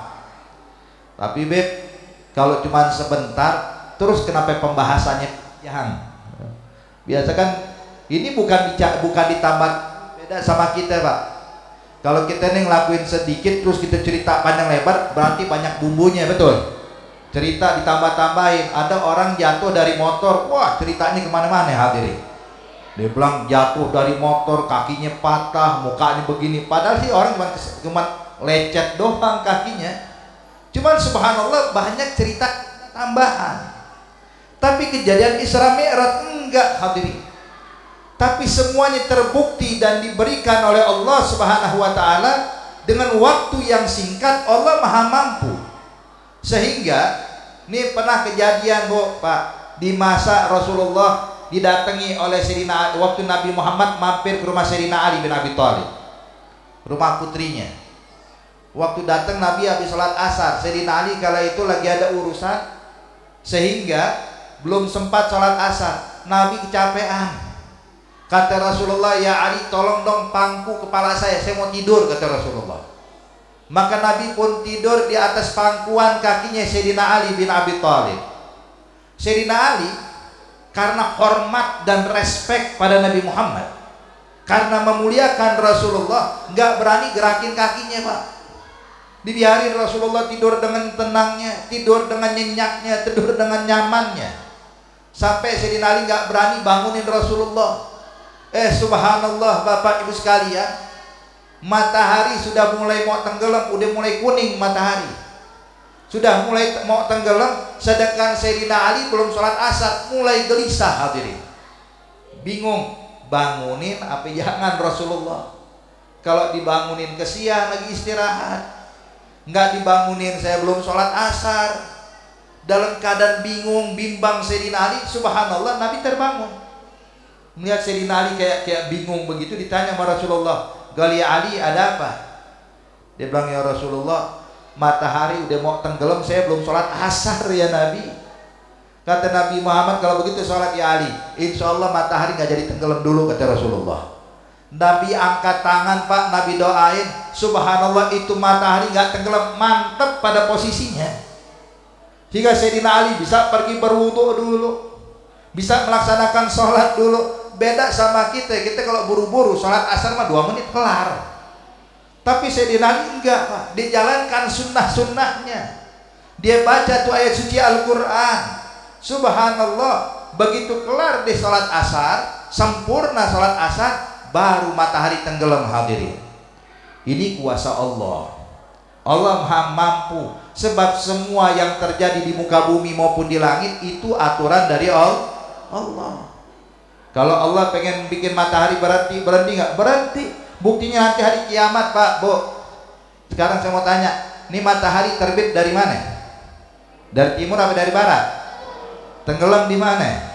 Tapi Beb, kalau cuma sebentar, terus kenapa pembahasannya panjang? Biasa kan ini bukan ditambah, beda sama kita Pak. Kalau kita nih ngelakuin sedikit terus kita cerita panjang lebar, berarti banyak bumbunya, betul. Cerita ditambah-tambahin. Ada orang jatuh dari motor, wah ceritanya kemana-mana hadirin. Dia bilang jatuh dari motor, kakinya patah, mukanya begini. Padahal sih orang cuma lecet doang kakinya. Cuman subhanallah banyak cerita tambahan. Tapi kejadian Isra Mi'raj enggak hadirin. Tapi semuanya terbukti dan diberikan oleh Allah Subhanahu wa taala dengan waktu yang singkat. Allah Maha mampu. Sehingga ini pernah kejadian Pak, di masa Rasulullah didatangi oleh Sayyidina Ali, waktu Nabi Muhammad mampir ke rumah Sayyidina Ali bin Abi Thalib, rumah putrinya. Waktu datang Nabi habis salat asar, Sayyidina Ali kala itu lagi ada urusan sehingga belum sempat salat asar. Nabi kecapean. Kata Rasulullah, ya Ali tolong dong pangku kepala saya mau tidur, kata Rasulullah. Maka Nabi pun tidur di atas pangkuan kakinya Sayyidina Ali bin Abi Thalib. Sayyidina Ali karena hormat dan respek pada Nabi Muhammad, karena memuliakan Rasulullah, nggak berani gerakin kakinya Pak. Dibiarin Rasulullah tidur dengan tenangnya, tidur dengan nyenyaknya, tidur dengan nyamannya. Sampai Sayyidina Ali nggak berani bangunin Rasulullah. Subhanallah Bapak Ibu sekalian, matahari sudah mulai mau tenggelam, udah mulai kuning matahari, sudah mulai mau tenggelam, sedangkan Sayyidina Ali belum sholat asar, mulai gelisah hadirin, bingung bangunin apa jangan Rasulullah. Kalau dibangunin kesian lagi istirahat, nggak dibangunin saya belum sholat asar. Dalam keadaan bingung bimbang Sayyidina Ali, subhanallah Nabi terbangun. Melihat Sayyidina Ali kayak bingung begitu, ditanya sama Rasulullah, "Gali Ali, ada apa?" Dia bilang, "Ya Rasulullah, matahari udah mau tenggelam, saya belum sholat asar ya Nabi." Kata Nabi Muhammad, "Kalau begitu sholat ya Ali, insya Allah matahari nggak jadi tenggelam dulu," kata Rasulullah. Nabi angkat tangan Pak, Nabi doain, subhanallah itu matahari nggak tenggelam, mantap pada posisinya. Jika Sayyidina Ali bisa pergi berwudu dulu, bisa melaksanakan sholat dulu. Beda sama kita kalau buru-buru sholat asar mah 2 menit kelar. Tapi Sayyidina Ali enggak Pak, dia jalankan sunnah-sunnahnya. Dia baca tuh ayat suci Al-Quran. Subhanallah, begitu kelar di sholat asar, sempurna sholat asar, baru matahari tenggelam hadirin. Ini kuasa Allah. Allah Maha mampu, sebab semua yang terjadi di muka bumi maupun di langit itu aturan dari Allah. Kalau Allah pengen bikin matahari berhenti nggak? Berhenti. Buktinya nanti hari kiamat Pak, Bu, Sekarang saya mau tanya, ini matahari terbit dari mana? Dari timur apa dari barat? Tenggelam di mana?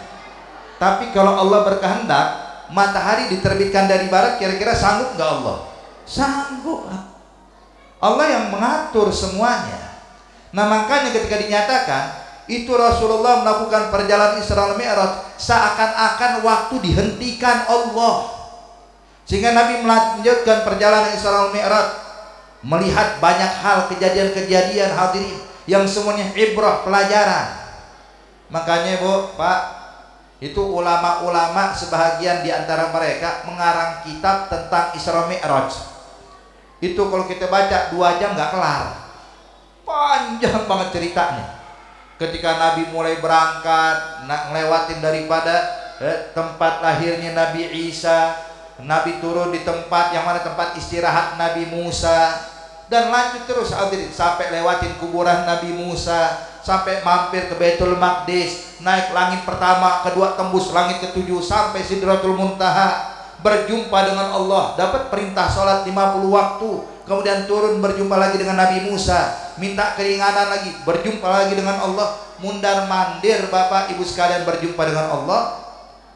Tapi kalau Allah berkehendak matahari diterbitkan dari barat, kira-kira sanggup nggak Allah? Sanggup. Allah yang mengatur semuanya. Nah makanya ketika dinyatakan itu Rasulullah melakukan perjalanan Isra Mi'raj, seakan-akan waktu dihentikan Allah, sehingga Nabi melanjutkan perjalanan Isra Mi'raj, melihat banyak hal, kejadian-kejadian hadirin yang semuanya ibrah, pelajaran. Makanya Bu, Pak, itu ulama-ulama sebahagian di antara mereka mengarang kitab tentang Isra Mi'raj. Itu kalau kita baca 2 jam nggak kelar, panjang banget ceritanya. Ketika Nabi mulai berangkat, ngelewatin daripada tempat lahirnya Nabi Isa, Nabi turun di tempat yang mana tempat istirahat Nabi Musa, dan lanjut terus hadirin sampai lewatin kuburan Nabi Musa, sampai mampir ke Baitul Maqdis, naik langit pertama, kedua tembus langit ke-7 sampai Sidratul Muntaha, berjumpa dengan Allah, dapat perintah sholat 50 waktu, kemudian turun berjumpa lagi dengan Nabi Musa, minta keringanan lagi, berjumpa lagi dengan Allah, mundar mandir Bapak Ibu sekalian berjumpa dengan Allah.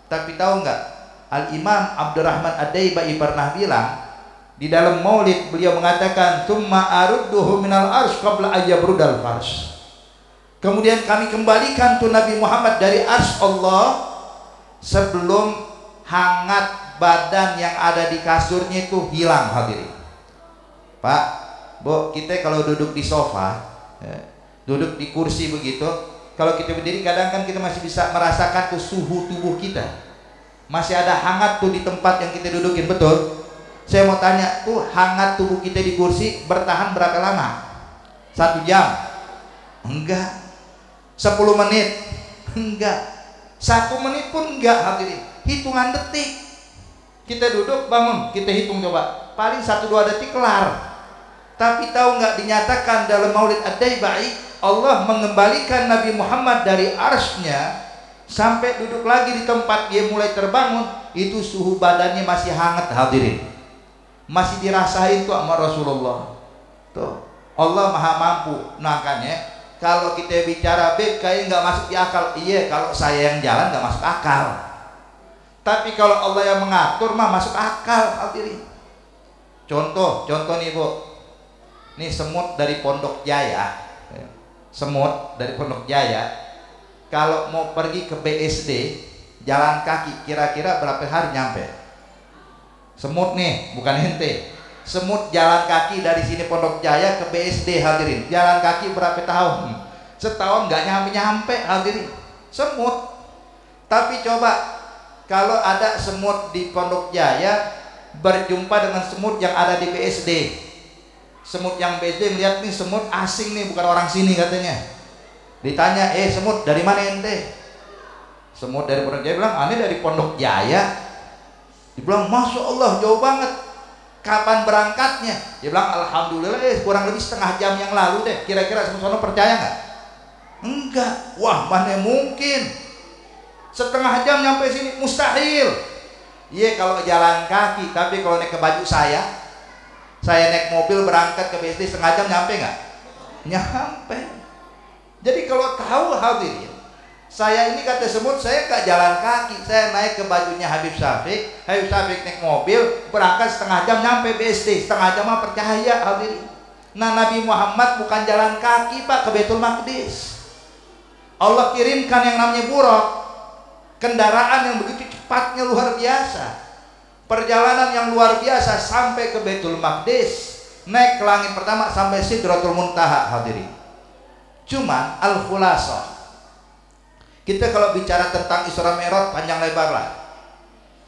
Tapi tahu nggak, Al-Imam Abdurrahman Ad-Daibai pernah bilang di dalam Maulid, beliau mengatakan tsumma arudduhu minal arsy qabla ayyabrudal farsy. Kemudian kami kembalikan tuh Nabi Muhammad dari arsy Allah sebelum hangat badan yang ada di kasurnya itu hilang hadirin. Pak, Bu, kita kalau duduk di sofa, duduk di kursi begitu, kalau kita berdiri kadang kan kita masih bisa merasakan tuh suhu tubuh kita, masih ada hangat tuh di tempat yang kita dudukin, betul? Saya mau tanya, tuh hangat tubuh kita di kursi bertahan berapa lama? 1 jam? Enggak. 10 menit? Enggak. 1 menit pun enggak hadirin, hitungan detik. Kita duduk, bangun, kita hitung coba, paling 1-2 detik kelar. Tapi tahu nggak, dinyatakan dalam Maulid Ad-Daibai, Allah mengembalikan Nabi Muhammad dari arsy-Nya sampai duduk lagi di tempat dia mulai terbangun, itu suhu badannya masih hangat hadirin, masih dirasain tuh sama Rasulullah. Tuh Allah maha mampu. Makanya kalau kita bicara beb kayak nggak masuk di akal, iya kalau saya yang jalan nggak masuk akal. Tapi kalau Allah yang mengatur mah masuk akal hadirin. Contoh nih Bu, ini semut dari Pondok Jaya, semut dari Pondok Jaya kalau mau pergi ke BSD jalan kaki kira-kira berapa hari nyampe? Semut nih, bukan ente, semut jalan kaki dari sini Pondok Jaya ke BSD hadirin, jalan kaki berapa tahun? Setahun nggak nyampe hadirin, semut. Tapi coba kalau ada semut di Pondok Jaya berjumpa dengan semut yang ada di BSD, semut yang BSD melihat nih semut asing nih, bukan orang sini katanya. Ditanya, semut dari mana ente? Semut dari Pondok Jaya bilang, aneh dari Pondok Jaya. Dibilang, Masya Allah jauh banget. Kapan berangkatnya? Dia bilang, Alhamdulillah kurang lebih setengah jam yang lalu deh. Kira-kira semut percaya nggak? Enggak. Wah, mana mungkin setengah jam nyampe sini, mustahil. Iya kalau jalan kaki, tapi kalau naik ke baju saya naik mobil berangkat ke BSD setengah jam nyampe nggak? Nyampe. Jadi kalau tahu hadirin, saya ini kata semut, saya nggak jalan kaki, saya naik ke bajunya Habib Syafiq naik mobil berangkat setengah jam nyampe BSD, setengah jam mah percaya hadirin. Nah Nabi Muhammad bukan jalan kaki Pak ke Baitul Maqdis, Allah kirimkan yang namanya buraq, kendaraan yang begitu cepatnya luar biasa, perjalanan yang luar biasa sampai ke Baitul Maqdis, naik ke langit pertama sampai Sidratul Muntaha hadirin. Cuman al-khulasah, kita kalau bicara tentang Isra Mi'raj panjang lebar lah,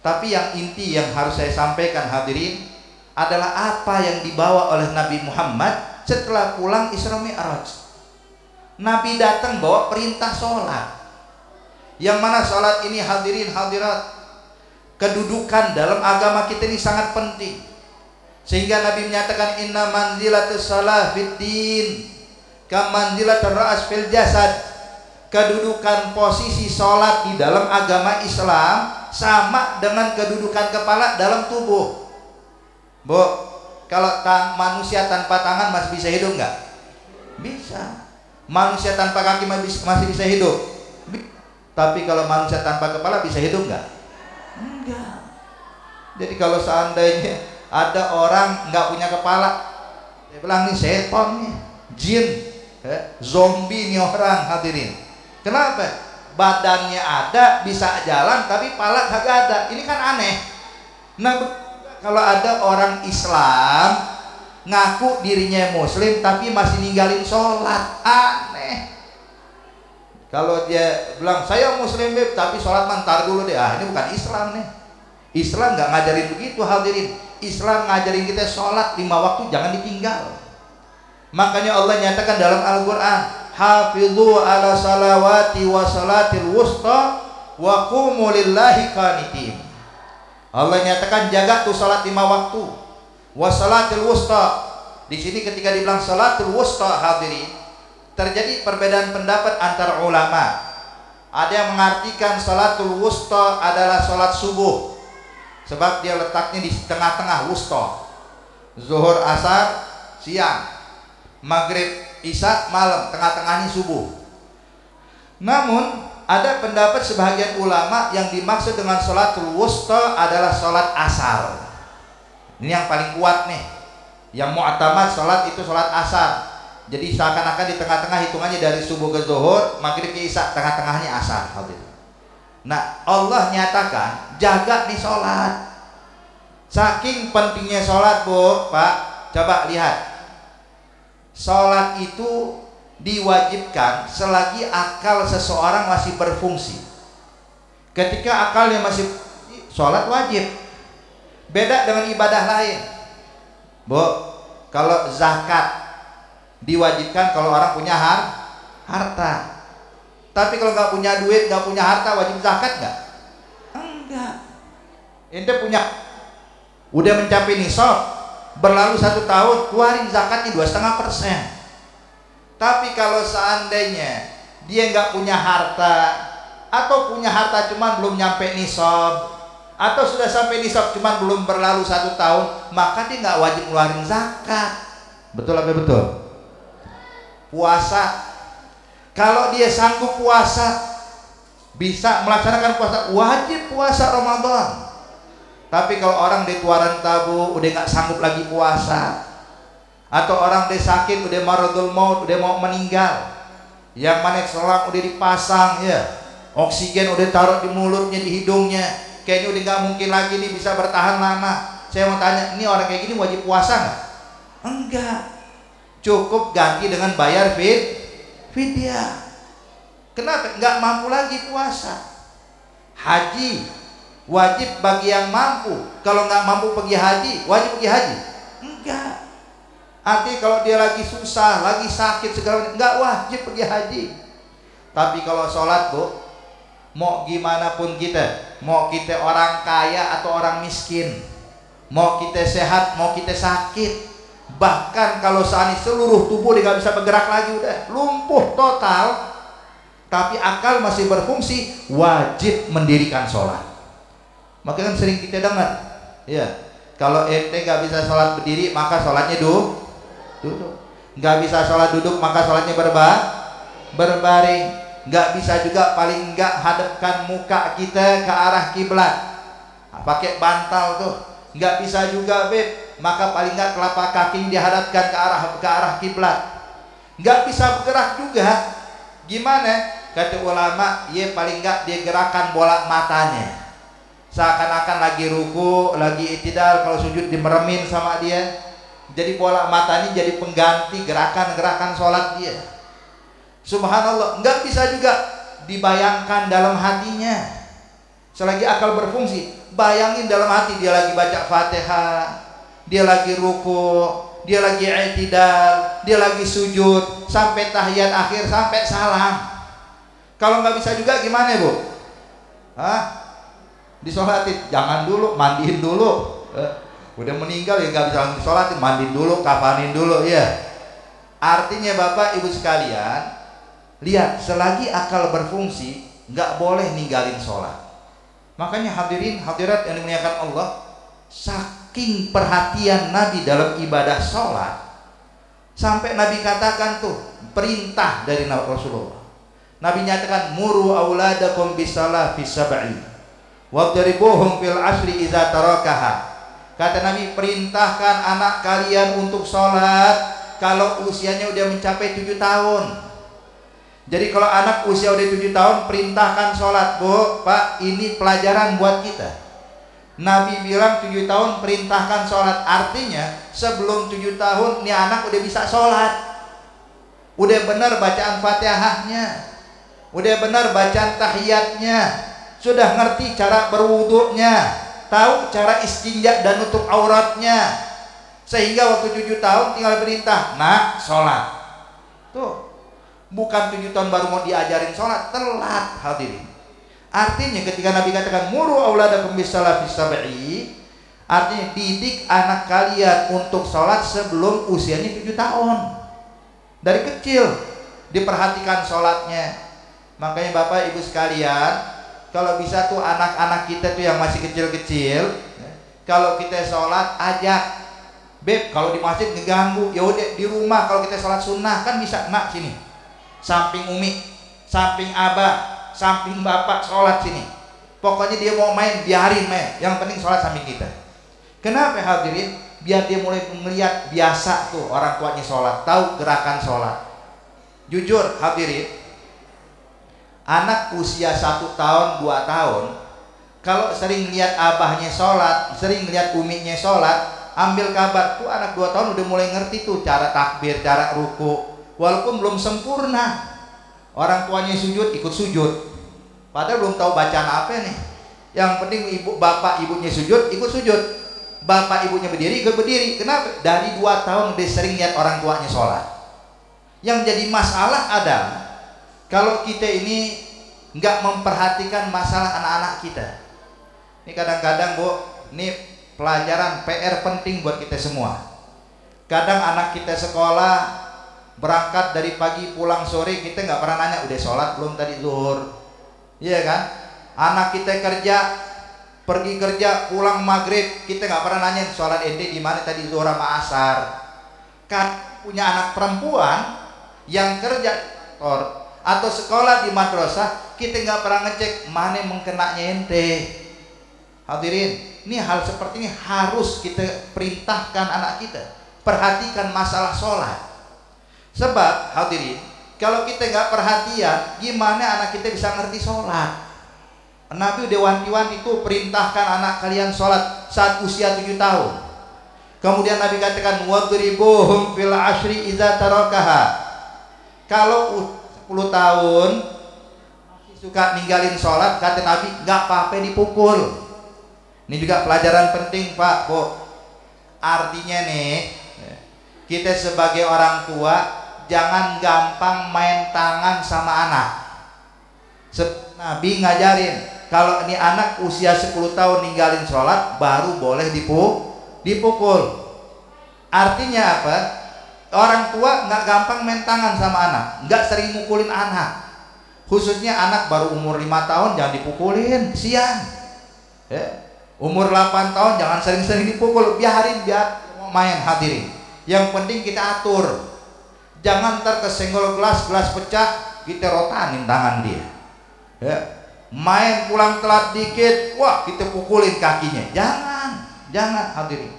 tapi yang inti yang harus saya sampaikan hadirin adalah apa yang dibawa oleh Nabi Muhammad setelah pulang Isra Mi'raj. Nabi datang bawa perintah sholat, yang mana sholat ini hadirin hadirat, kedudukan dalam agama kita ini sangat penting, sehingga Nabi menyatakan inna manzilatus shalah fid din ka manzilatur ra's fil jasad. Kedudukan posisi sholat di dalam agama Islam sama dengan kedudukan kepala dalam tubuh. Bu, Kalau manusia tanpa tangan masih bisa hidup nggak? Bisa. Manusia tanpa kaki masih bisa hidup. Tapi kalau manusia tanpa kepala bisa hidup nggak? Enggak. Jadi kalau seandainya ada orang nggak punya kepala, dia bilang nih setan nih, jin, zombie nih orang, hadirin. Kenapa? Badannya ada, bisa jalan, tapi kepala kagak ada. Ini kan aneh. Nah, kalau ada orang Islam ngaku dirinya Muslim tapi masih ninggalin sholat, aneh. Kalau dia bilang saya Muslim beb, tapi sholat mantar dulu deh, ini bukan Islam nih. Islam nggak ngajarin begitu, hadirin. Islam ngajarin kita sholat 5 waktu jangan ditinggal. Makanya Allah nyatakan dalam Al-Quran, hafidhu ala salawati wa salatil wusta wa qumu lillahi qanitin. Allah nyatakan jaga tuh sholat 5 waktu wa salatil wusta. Di sini ketika dibilang salatul wusta, hadirin, terjadi perbedaan pendapat antara ulama. Ada yang mengartikan salatul wusta adalah sholat subuh, sebab dia letaknya di tengah-tengah, wusta. Zuhur, asar, siang, maghrib, isya, malam, tengah-tengahnya subuh. Namun ada pendapat sebagian ulama yang dimaksud dengan sholatul wusta adalah sholat asar. Ini yang paling kuat nih. Yang mu'tamad sholat itu sholat asar. Jadi seakan-akan di tengah-tengah hitungannya dari subuh ke zuhur, maghrib ke isya, tengah-tengahnya asar. Nah, Allah nyatakan jaga nih sholat. Saking pentingnya sholat, Bu, Pak, coba lihat. Sholat itu diwajibkan selagi akal seseorang masih berfungsi. Ketika akalnya masih, sholat wajib. Beda dengan ibadah lain, Bu. Kalau zakat diwajibkan kalau orang punya harta. Tapi kalau nggak punya duit, nggak punya harta, wajib zakat nggak? Enggak. Ente punya, udah mencapai nisab, berlalu 1 tahun, keluarin zakatnya 2,5%. Tapi kalau seandainya dia nggak punya harta, atau punya harta cuman belum nyampe nisab, atau sudah sampai nisab cuman belum berlalu 1 tahun, maka dia nggak wajib ngeluarin zakat. Betul apa betul? Puasa, kalau dia sanggup puasa, bisa melaksanakan puasa, wajib puasa Ramadan. Tapi kalau orang di tuaran tabu udah nggak sanggup lagi puasa, atau orang dia sakit udah maradul maut, udah mau meninggal, yang mana selang udah dipasang ya, oksigen udah taruh di mulutnya, di hidungnya, kayaknya udah nggak mungkin lagi nih bisa bertahan lama. Saya mau tanya, ini orang kayak gini wajib puasa nggak? Enggak. Cukup ganti dengan bayar fidyah. Kenapa? Nggak mampu lagi puasa. Haji wajib bagi yang mampu. Kalau nggak mampu pergi haji, wajib pergi haji? Enggak. Artinya kalau dia lagi susah, lagi sakit segala, nggak wajib pergi haji. Tapi kalau sholat, Bu, mau gimana pun kita, mau kita orang kaya atau orang miskin, mau kita sehat, mau kita sakit, bahkan kalau saat ini seluruh tubuh dia nggak bisa bergerak lagi, udah lumpuh total, tapi akal masih berfungsi, wajib mendirikan sholat. Makanya kan sering kita dengar, ya, kalau ente nggak bisa sholat berdiri, maka sholatnya duduk. Nggak bisa sholat duduk, maka sholatnya berbaring. Nggak bisa juga, paling nggak hadapkan muka kita ke arah kiblat, pakai bantal tuh. Nggak bisa juga, beb, maka paling nggak telapak kaki dihadapkan ke arah kiblat. Nggak bisa bergerak juga, gimana? Kata ulama, ya paling nggak dia gerakan bola matanya, seakan-akan lagi ruku, lagi i'tidal, kalau sujud dimeremin sama dia. Jadi bola matanya jadi pengganti gerakan-gerakan sholat dia. Subhanallah, nggak bisa juga dibayangkan dalam hatinya. Selagi akal berfungsi, bayangin dalam hati dia lagi baca Fatihah, dia lagi ruku, dia lagi i'tidal, dia lagi sujud, sampai tahiyat akhir, sampai salam. Kalau nggak bisa juga gimana, Bu? Disolatin, jangan dulu, mandiin dulu. Udah meninggal ya nggak bisa langsung disolatin, mandiin dulu, kafanin dulu, ya. Artinya Bapak Ibu sekalian, lihat, selagi akal berfungsi, nggak boleh ninggalin sholat. Makanya hadirin hadirat yang dimuliakan Allah, saking perhatian Nabi dalam ibadah sholat, sampai Nabi katakan tuh perintah dari Rasulullah. Nabi nyatakan muru auladakum bisalah fi sab'i wadribuhum fil asri idza tarakaha. Kata Nabi, perintahkan anak kalian untuk sholat kalau usianya udah mencapai 7 tahun. Jadi kalau anak usia udah 7 tahun, perintahkan sholat. Bu, Pak, ini pelajaran buat kita. Nabi bilang 7 tahun perintahkan sholat. Artinya sebelum 7 tahun nih anak udah bisa sholat, udah benar bacaan fatihahnya, udah benar bacaan tahiyatnya, sudah ngerti cara berwuduknya, tahu cara istinja dan nutup auratnya. Sehingga waktu 7 tahun tinggal perintah, nak sholat. Tuh, bukan 7 tahun baru mau diajarin sholat, telat hadirin. Artinya ketika Nabi katakan muru auladakum bisalah fi sab'i, artinya didik anak kalian untuk sholat sebelum usianya 7 tahun. Dari kecil diperhatikan sholatnya. Makanya Bapak Ibu sekalian, kalau bisa tuh anak-anak kita tuh yang masih kecil-kecil, kalau kita sholat ajak, Beb, kalau di masjid ngeganggu, ya udah di rumah kalau kita sholat sunnah kan bisa, nak sini, samping Umi, samping Abah, samping Bapak sholat sini. Pokoknya dia mau main, biarin main, yang penting sholat samping kita. Kenapa hadirin? Biar dia mulai melihat biasa tuh orang tuanya sholat, tahu gerakan sholat. Jujur hadirin, anak usia 1 tahun 2 tahun kalau sering lihat abahnya sholat, sering lihat uminya sholat, ambil kabar tuh anak 2 tahun udah mulai ngerti tuh cara takbir, cara ruku, walaupun belum sempurna. Orang tuanya sujud ikut sujud, padahal belum tahu bacaan apa nih. Yang penting ibu bapak ibunya sujud ikut sujud, bapak ibunya berdiri ikut berdiri. Kenapa? Dari 2 tahun udah sering lihat orang tuanya sholat. Yang jadi masalah adalah kalau kita ini nggak memperhatikan masalah anak-anak kita. Ini kadang-kadang Bu, ini pelajaran PR penting buat kita semua. Kadang anak kita sekolah berangkat dari pagi pulang sore, kita nggak pernah nanya udah sholat belum tadi zuhur, iya kan? Anak kita kerja, pergi kerja pulang maghrib, kita nggak pernah nanya sholat ente di mana tadi zuhur sama asar. Kan punya anak perempuan yang kerja di kantor atau sekolah di madrasah, kita nggak pernah ngecek mana mengkenanya ente. Hadirin, ini hal seperti ini harus kita perintahkan anak kita, perhatikan masalah sholat. Sebab hadirin, kalau kita nggak perhatian, gimana anak kita bisa ngerti sholat? Nabi udah wanti-wanti itu perintahkan anak kalian sholat saat usia 7 tahun. Kemudian Nabi katakan wadribuhum fil ashri idza tarakaha. Kalau 10 tahun masih suka ninggalin sholat, kata Nabi nggak apa-apa dipukul. Ini juga pelajaran penting Pak, Bu. Artinya nih, kita sebagai orang tua jangan gampang main tangan sama anak. Nabi ngajarin, kalau ini anak usia 10 tahun ninggalin sholat, baru boleh dipukul. Artinya apa? Orang tua nggak gampang main tangan sama anak, nggak sering mukulin anak. Khususnya anak baru umur 5 tahun jangan dipukulin, kesian. Umur 8 tahun jangan sering-sering dipukul, biarin biar main hadirin. Yang penting kita atur, jangan ntar kesenggol gelas pecah, kita rotanin tangan dia. Main pulang telat dikit, wah kita pukulin kakinya. Jangan hadirin.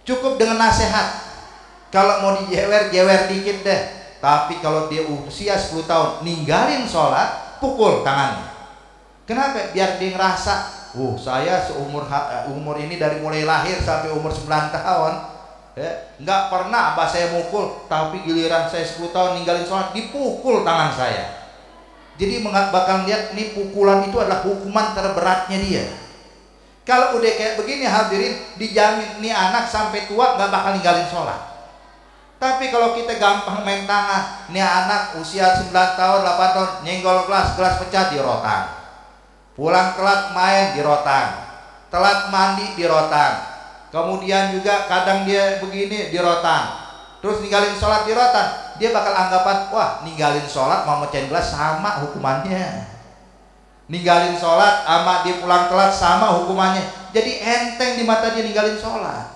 Cukup dengan nasihat. Kalau mau dijewer dikit deh. Tapi kalau dia usia 10 tahun ninggalin sholat, pukul tangannya. Kenapa? Biar dia ngerasa, saya umur ini dari mulai lahir sampai umur 9 tahun nggak pernah abah saya mukul, tapi giliran saya 10 tahun ninggalin sholat dipukul tangan saya. Jadi bakal lihat nih pukulan itu adalah hukuman terberatnya dia. Kalau udah kayak begini hadirin, dijamin nih anak sampai tua nggak bakal ninggalin sholat. Tapi kalau kita gampang main tangan, nih anak usia 9 tahun 8 tahun nyenggol gelas pecah dirotang, pulang telat main dirotang, telat mandi dirotang, kemudian juga kadang dia begini dirotang, terus ninggalin sholat dirotang, dia bakal anggapan wah ninggalin sholat mau mecahin gelas sama hukumannya, ninggalin sholat sama dia pulang telat sama hukumannya. jadi enteng di mata dia ninggalin sholat.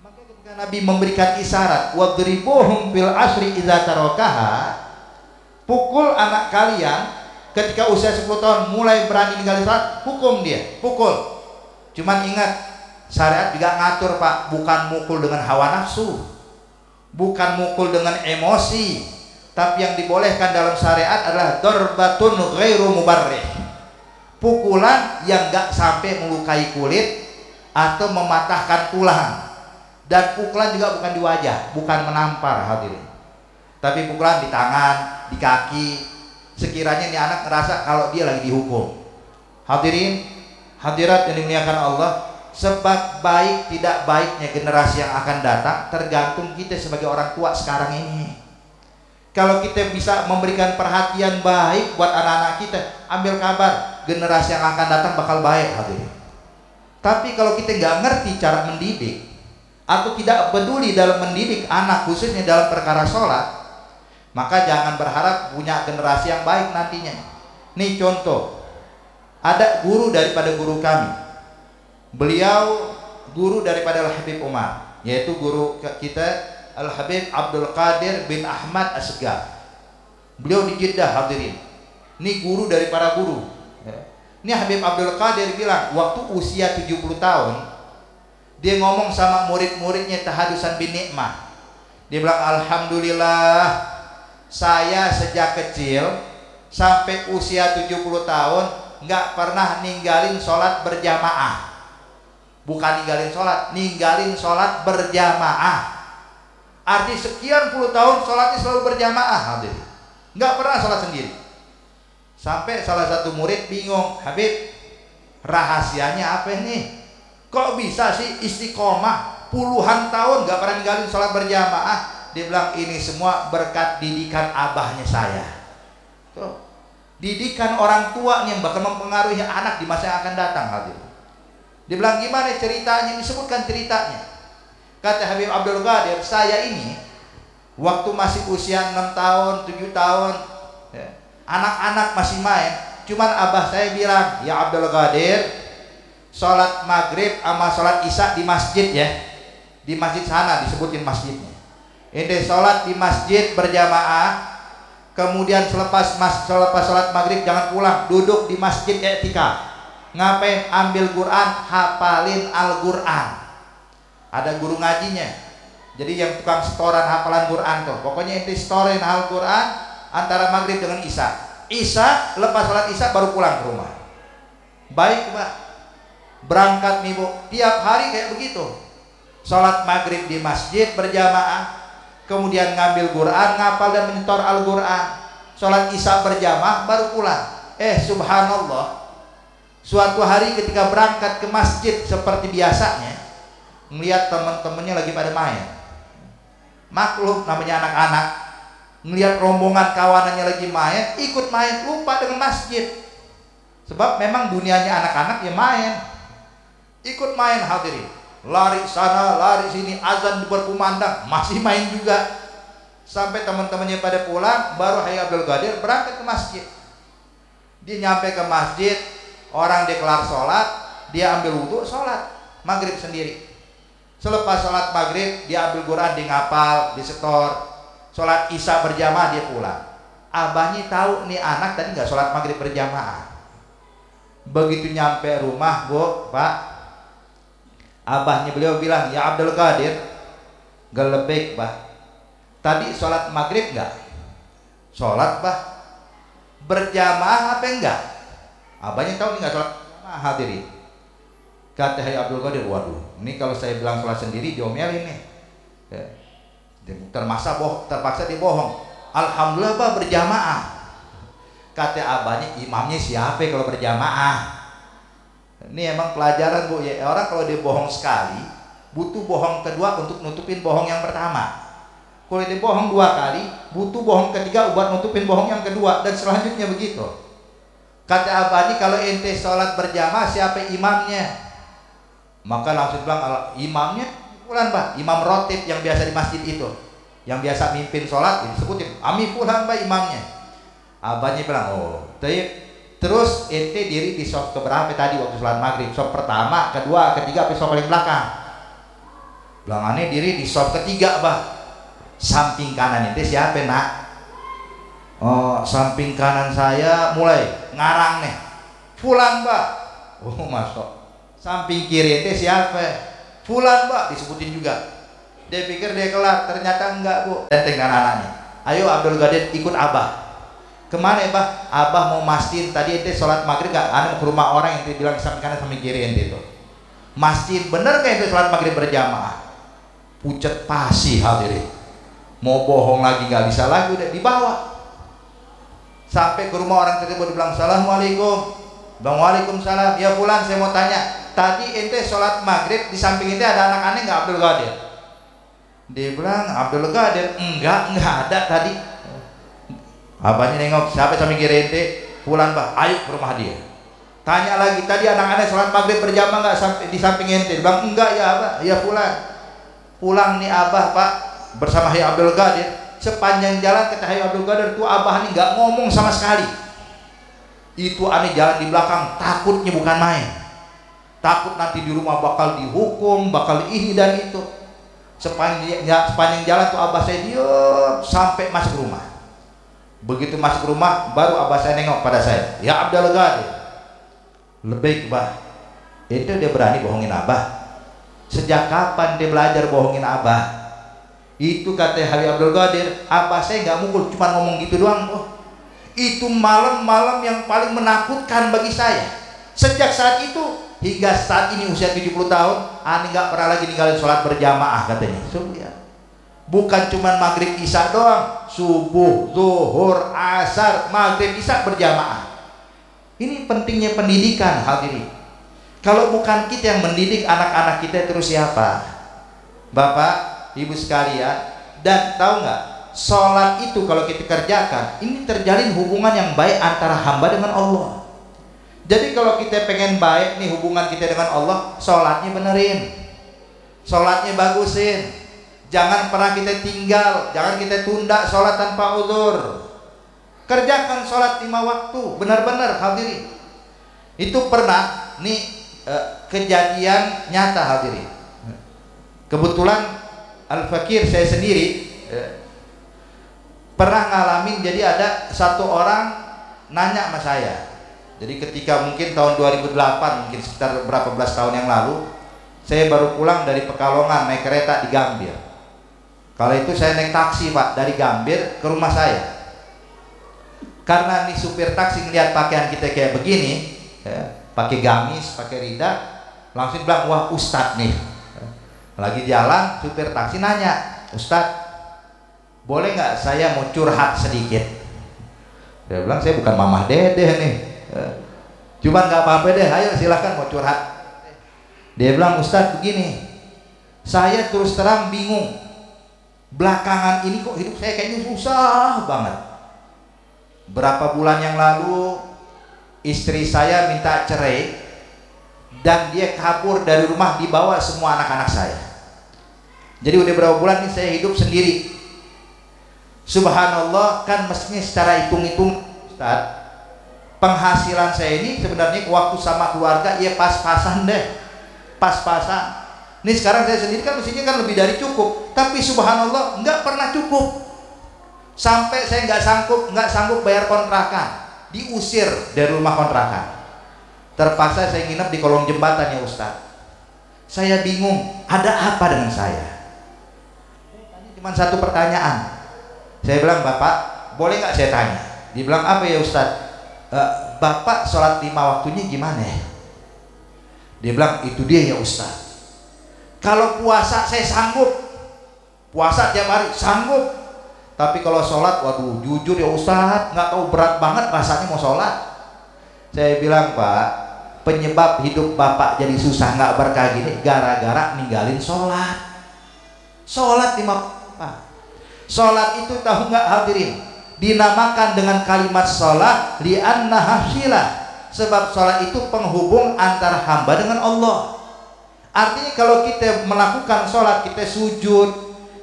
Maka ketika Nabi memberikan isyarat, wadribuhum fil asri idza tarakaha, pukul anak kalian ketika usia 10 tahun mulai berani ninggalin sholat, hukum dia, pukul. Cuman ingat, syariat juga ngatur Pak, bukan mukul dengan hawa nafsu, bukan mukul dengan emosi, tapi yang dibolehkan dalam syariat adalah darbatun ghairu mubarrih, pukulan yang gak sampai melukai kulit atau mematahkan tulang. Dan pukulan juga bukan di wajah, bukan menampar hadirin, tapi pukulan di tangan, di kaki, sekiranya ini anak ngerasa kalau dia lagi dihukum. Hadirin, hadirat yang dimuliakan Allah, sebab baik tidak baiknya generasi yang akan datang tergantung kita sebagai orang tua sekarang ini. Kalau kita bisa memberikan perhatian baik buat anak-anak kita, ambil kabar, generasi yang akan datang bakal baik hadirin. Tapi kalau kita nggak ngerti cara mendidik atau tidak peduli dalam mendidik anak khususnya dalam perkara sholat, maka jangan berharap punya generasi yang baik nantinya. Nih contoh, ada guru daripada guru kami, beliau guru daripada Al-Habib Umar, yaitu guru kita Al-Habib Abdul Qadir bin Ahmad Asgar. Beliau di Jeddah hadirin. Ini guru dari para guru. Ini Habib Abdul Qadir bilang waktu usia 70 tahun dia ngomong sama murid-muridnya tahadusan bin nikmah. Dia bilang, alhamdulillah saya sejak kecil sampai usia 70 tahun nggak pernah ninggalin sholat berjamaah. Bukan ninggalin sholat berjamaah. Arti sekian puluh tahun sholatnya selalu berjamaah hadirin, nggak pernah sholat sendiri. Sampai salah satu murid bingung, Habib, rahasianya apa nih? Kok bisa sih istiqomah puluhan tahun nggak pernah ninggalin sholat berjamaah? Dia bilang ini semua berkat didikan abahnya saya. Tuh, didikan orang tua yang bakal mempengaruhi anak di masa yang akan datang hadirin. Dia bilang gimana ceritanya? Disebutkan ceritanya. Kata Habib Abdul Qadir, saya ini waktu masih usia 6 tahun, 7 tahun, ya, anak-anak masih main, cuman abah saya bilang, ya Abdul Qadir, sholat maghrib sama sholat isya di masjid ya, di masjid sana disebutin masjidnya. Ini sholat di masjid berjamaah, kemudian selepas sholat maghrib jangan pulang, duduk di masjid i'tikaf. Ngapain? Ambil Quran, hafalin Al-Quran. Ada guru ngajinya, jadi yang tukang setoran hafalan Quran tuh, pokoknya inti setorin Al-Quran antara maghrib dengan isya. Isya, lepas sholat isya baru pulang ke rumah. Baik Pak, berangkat nih Bu, tiap hari kayak begitu. Sholat maghrib di masjid berjamaah, kemudian ngambil Quran, ngapal dan menyetor Al-Quran. Sholat isya berjamaah baru pulang. Subhanallah, suatu hari ketika berangkat ke masjid seperti biasanya, melihat teman-temannya lagi pada main. Maklum namanya anak-anak, melihat rombongan kawanannya lagi main, ikut main, lupa dengan masjid. Sebab memang dunianya anak-anak ya main. Ikut main hadirin, lari sana, lari sini, azan berkumandang, masih main juga. Sampai teman-temannya pada pulang, baru Habib Abdul Qadir berangkat ke masjid. Dia nyampe ke masjid, orang dia kelar sholat, dia ambil wudhu, sholat maghrib sendiri. Selepas sholat maghrib dia ambil Quran, dia ngapal, disetor. Sholat isya berjamaah dia pulang. Abahnya tahu nih anak tadi nggak sholat maghrib berjamaah. Begitu nyampe rumah, Bu, Pak, abahnya beliau bilang, ya Abdul Qadir, gelebek Pak, tadi sholat maghrib nggak? Sholat Pak, berjamaah apa enggak? Abahnya tahu nih nggak sholat berjamaah hadirin. Kata Habib Abdul Qadir, waduh, ini kalau saya bilang sholat sendiri diomelin nih ya. Terpaksa dia bohong. Alhamdulillah Pak berjamaah. Kata abahnya, imamnya siapa kalau berjamaah? Ini emang pelajaran Bu ya, orang kalau dia bohong sekali butuh bohong kedua untuk nutupin bohong yang pertama. Kalau dia bohong 2 kali butuh bohong ketiga buat nutupin bohong yang kedua, dan selanjutnya begitu. Kata abahnya, kalau ente sholat berjamaah siapa imamnya? Maka langsung bilang, imamnya fulan Pak, imam rotib yang biasa di masjid itu, yang biasa mimpin sholat, disebutin Ami fulan Pak imamnya. Abahnya bilang, oh taib, Terus ente diri di soft keberapa tadi waktu sholat maghrib? Soft pertama, kedua, ketiga, apa soft paling belakang? Belangannya diri di soft ketiga, bah. Samping kanan ente siapa nak? Oh, samping kanan saya mulai ngarang nih. Fulan, bah. Oh, masuk. Samping kiri ente siapa? Fulan, bah. Disebutin juga. Dia pikir dia kelar, ternyata enggak, bu. Tenteng anak-anaknya. Ayo Abdul Qadir ikut abah. Kemana ya, bah? Abah mau mastiin tadi ente sholat maghrib gak? Ane ke rumah orang yang ente bilang samping kanan samping kiri ente itu. Mastiin bener gak ente sholat maghrib berjamaah? Pucet pasti hadirin. Mau bohong lagi gak bisa lagi, udah dibawa. Sampai ke rumah orang tersebut bilang assalamualaikum. Bang, waalaikumsalam. Ya Fulan, saya mau tanya, tadi ente sholat maghrib di samping ente ada anak aneh gak Abdul Qadir? Dia bilang Abdul Qadir enggak ada tadi. Abahnya nengok, siapa samping kiri ente? Fulan, bah. Ayo ke rumah dia. Tanya lagi, tadi anak-anak sholat maghrib berjamaah nggak di samping ente? Dia bilang enggak ya abah. Ya Fulan. Pulang nih abah, pak, bersama Hayy Abdul Qadir. Sepanjang jalan kata Hayy Abdul Qadir tuh abah nih nggak ngomong sama sekali. Itu aneh jalan di belakang, takutnya bukan main. Takut nanti di rumah bakal dihukum, bakal ini dan itu. Sepanjang jalan tuh abah saya diam sampai masuk rumah. Begitu masuk rumah, baru abah saya nengok pada saya. Ya Abdul Qadir, lebih bah, itu dia berani bohongin abah. Sejak kapan dia belajar bohongin abah? Itu kata Hayy Abdul Qadir, abah saya nggak mukul, cuma ngomong gitu doang. Oh, itu malam-malam yang paling menakutkan bagi saya. Sejak saat itu hingga saat ini usia 70 tahun, ani nggak pernah lagi ninggalin sholat berjamaah katanya. Bukan cuma maghrib isya doang, subuh, zuhur, asar, maghrib isya berjamaah. Ini pentingnya pendidikan hadirin. Kalau bukan kita yang mendidik anak-anak kita, terus siapa? Bapak, ibu sekalian. Dan tahu nggak, sholat itu kalau kita kerjakan, ini terjalin hubungan yang baik antara hamba dengan Allah. Jadi kalau kita pengen baik nih hubungan kita dengan Allah, sholatnya benerin, sholatnya bagusin. Jangan pernah kita tinggal, jangan kita tunda sholat tanpa uzur. Kerjakan sholat 5 waktu, benar-benar hadirin. Itu pernah, nih kejadian nyata hadirin. Kebetulan Al-Fakir saya sendiri pernah ngalamin. Jadi ada satu orang nanya sama saya. Jadi ketika mungkin tahun 2008, mungkin sekitar berapa belas tahun yang lalu, saya baru pulang dari Pekalongan naik kereta di Gambir. Kalau itu saya naik taksi, pak, dari Gambir ke rumah saya. Karena nih supir taksi ngeliat pakaian kita kayak begini, ya, pakai gamis, pakai rida, langsung bilang, wah Ustadz nih. Lagi jalan, supir taksi nanya, Ustadz, boleh nggak saya mau curhat sedikit? Dia bilang, saya bukan mamah dedeh nih, cuman nggak apa-apa deh, ayo silahkan mau curhat. Dia bilang, Ustadz begini, saya terus terang bingung. Belakangan ini kok hidup saya kayaknya susah banget. Berapa bulan yang lalu istri saya minta cerai dan dia kabur dari rumah, dibawa semua anak-anak saya. Jadi udah berapa bulan nih saya hidup sendiri. Subhanallah, kan mestinya secara hitung-hitung Ustaz, penghasilan saya ini sebenarnya waktu sama keluarga ya pas-pasan deh, pas-pasan. Ini sekarang saya sendiri kan mestinya kan lebih dari cukup, tapi subhanallah nggak pernah cukup. Sampai saya nggak sanggup bayar kontrakan, diusir dari rumah kontrakan. Terpaksa saya nginep di kolong jembatan ya Ustaz. Saya bingung, ada apa dengan saya? Cuma satu pertanyaan. Saya bilang, Bapak, boleh nggak saya tanya? Dia bilang, apa ya Ustaz? Bapak sholat 5 waktunya gimana ya? Dia bilang, itu dia ya Ustaz. Kalau puasa saya sanggup, puasa tiap hari sanggup. Tapi kalau sholat, waduh, jujur ya Ustaz, nggak tahu berat banget rasanya mau sholat. Saya bilang, Pak, penyebab hidup Bapak jadi susah nggak berkah gini gara-gara ninggalin sholat. Sholat 5 waktu. Sholat itu tahu nggak hadirin? Dinamakan dengan kalimat sholat li'annaha silah. Sebab sholat itu penghubung antara hamba dengan Allah. Artinya kalau kita melakukan sholat, kita sujud,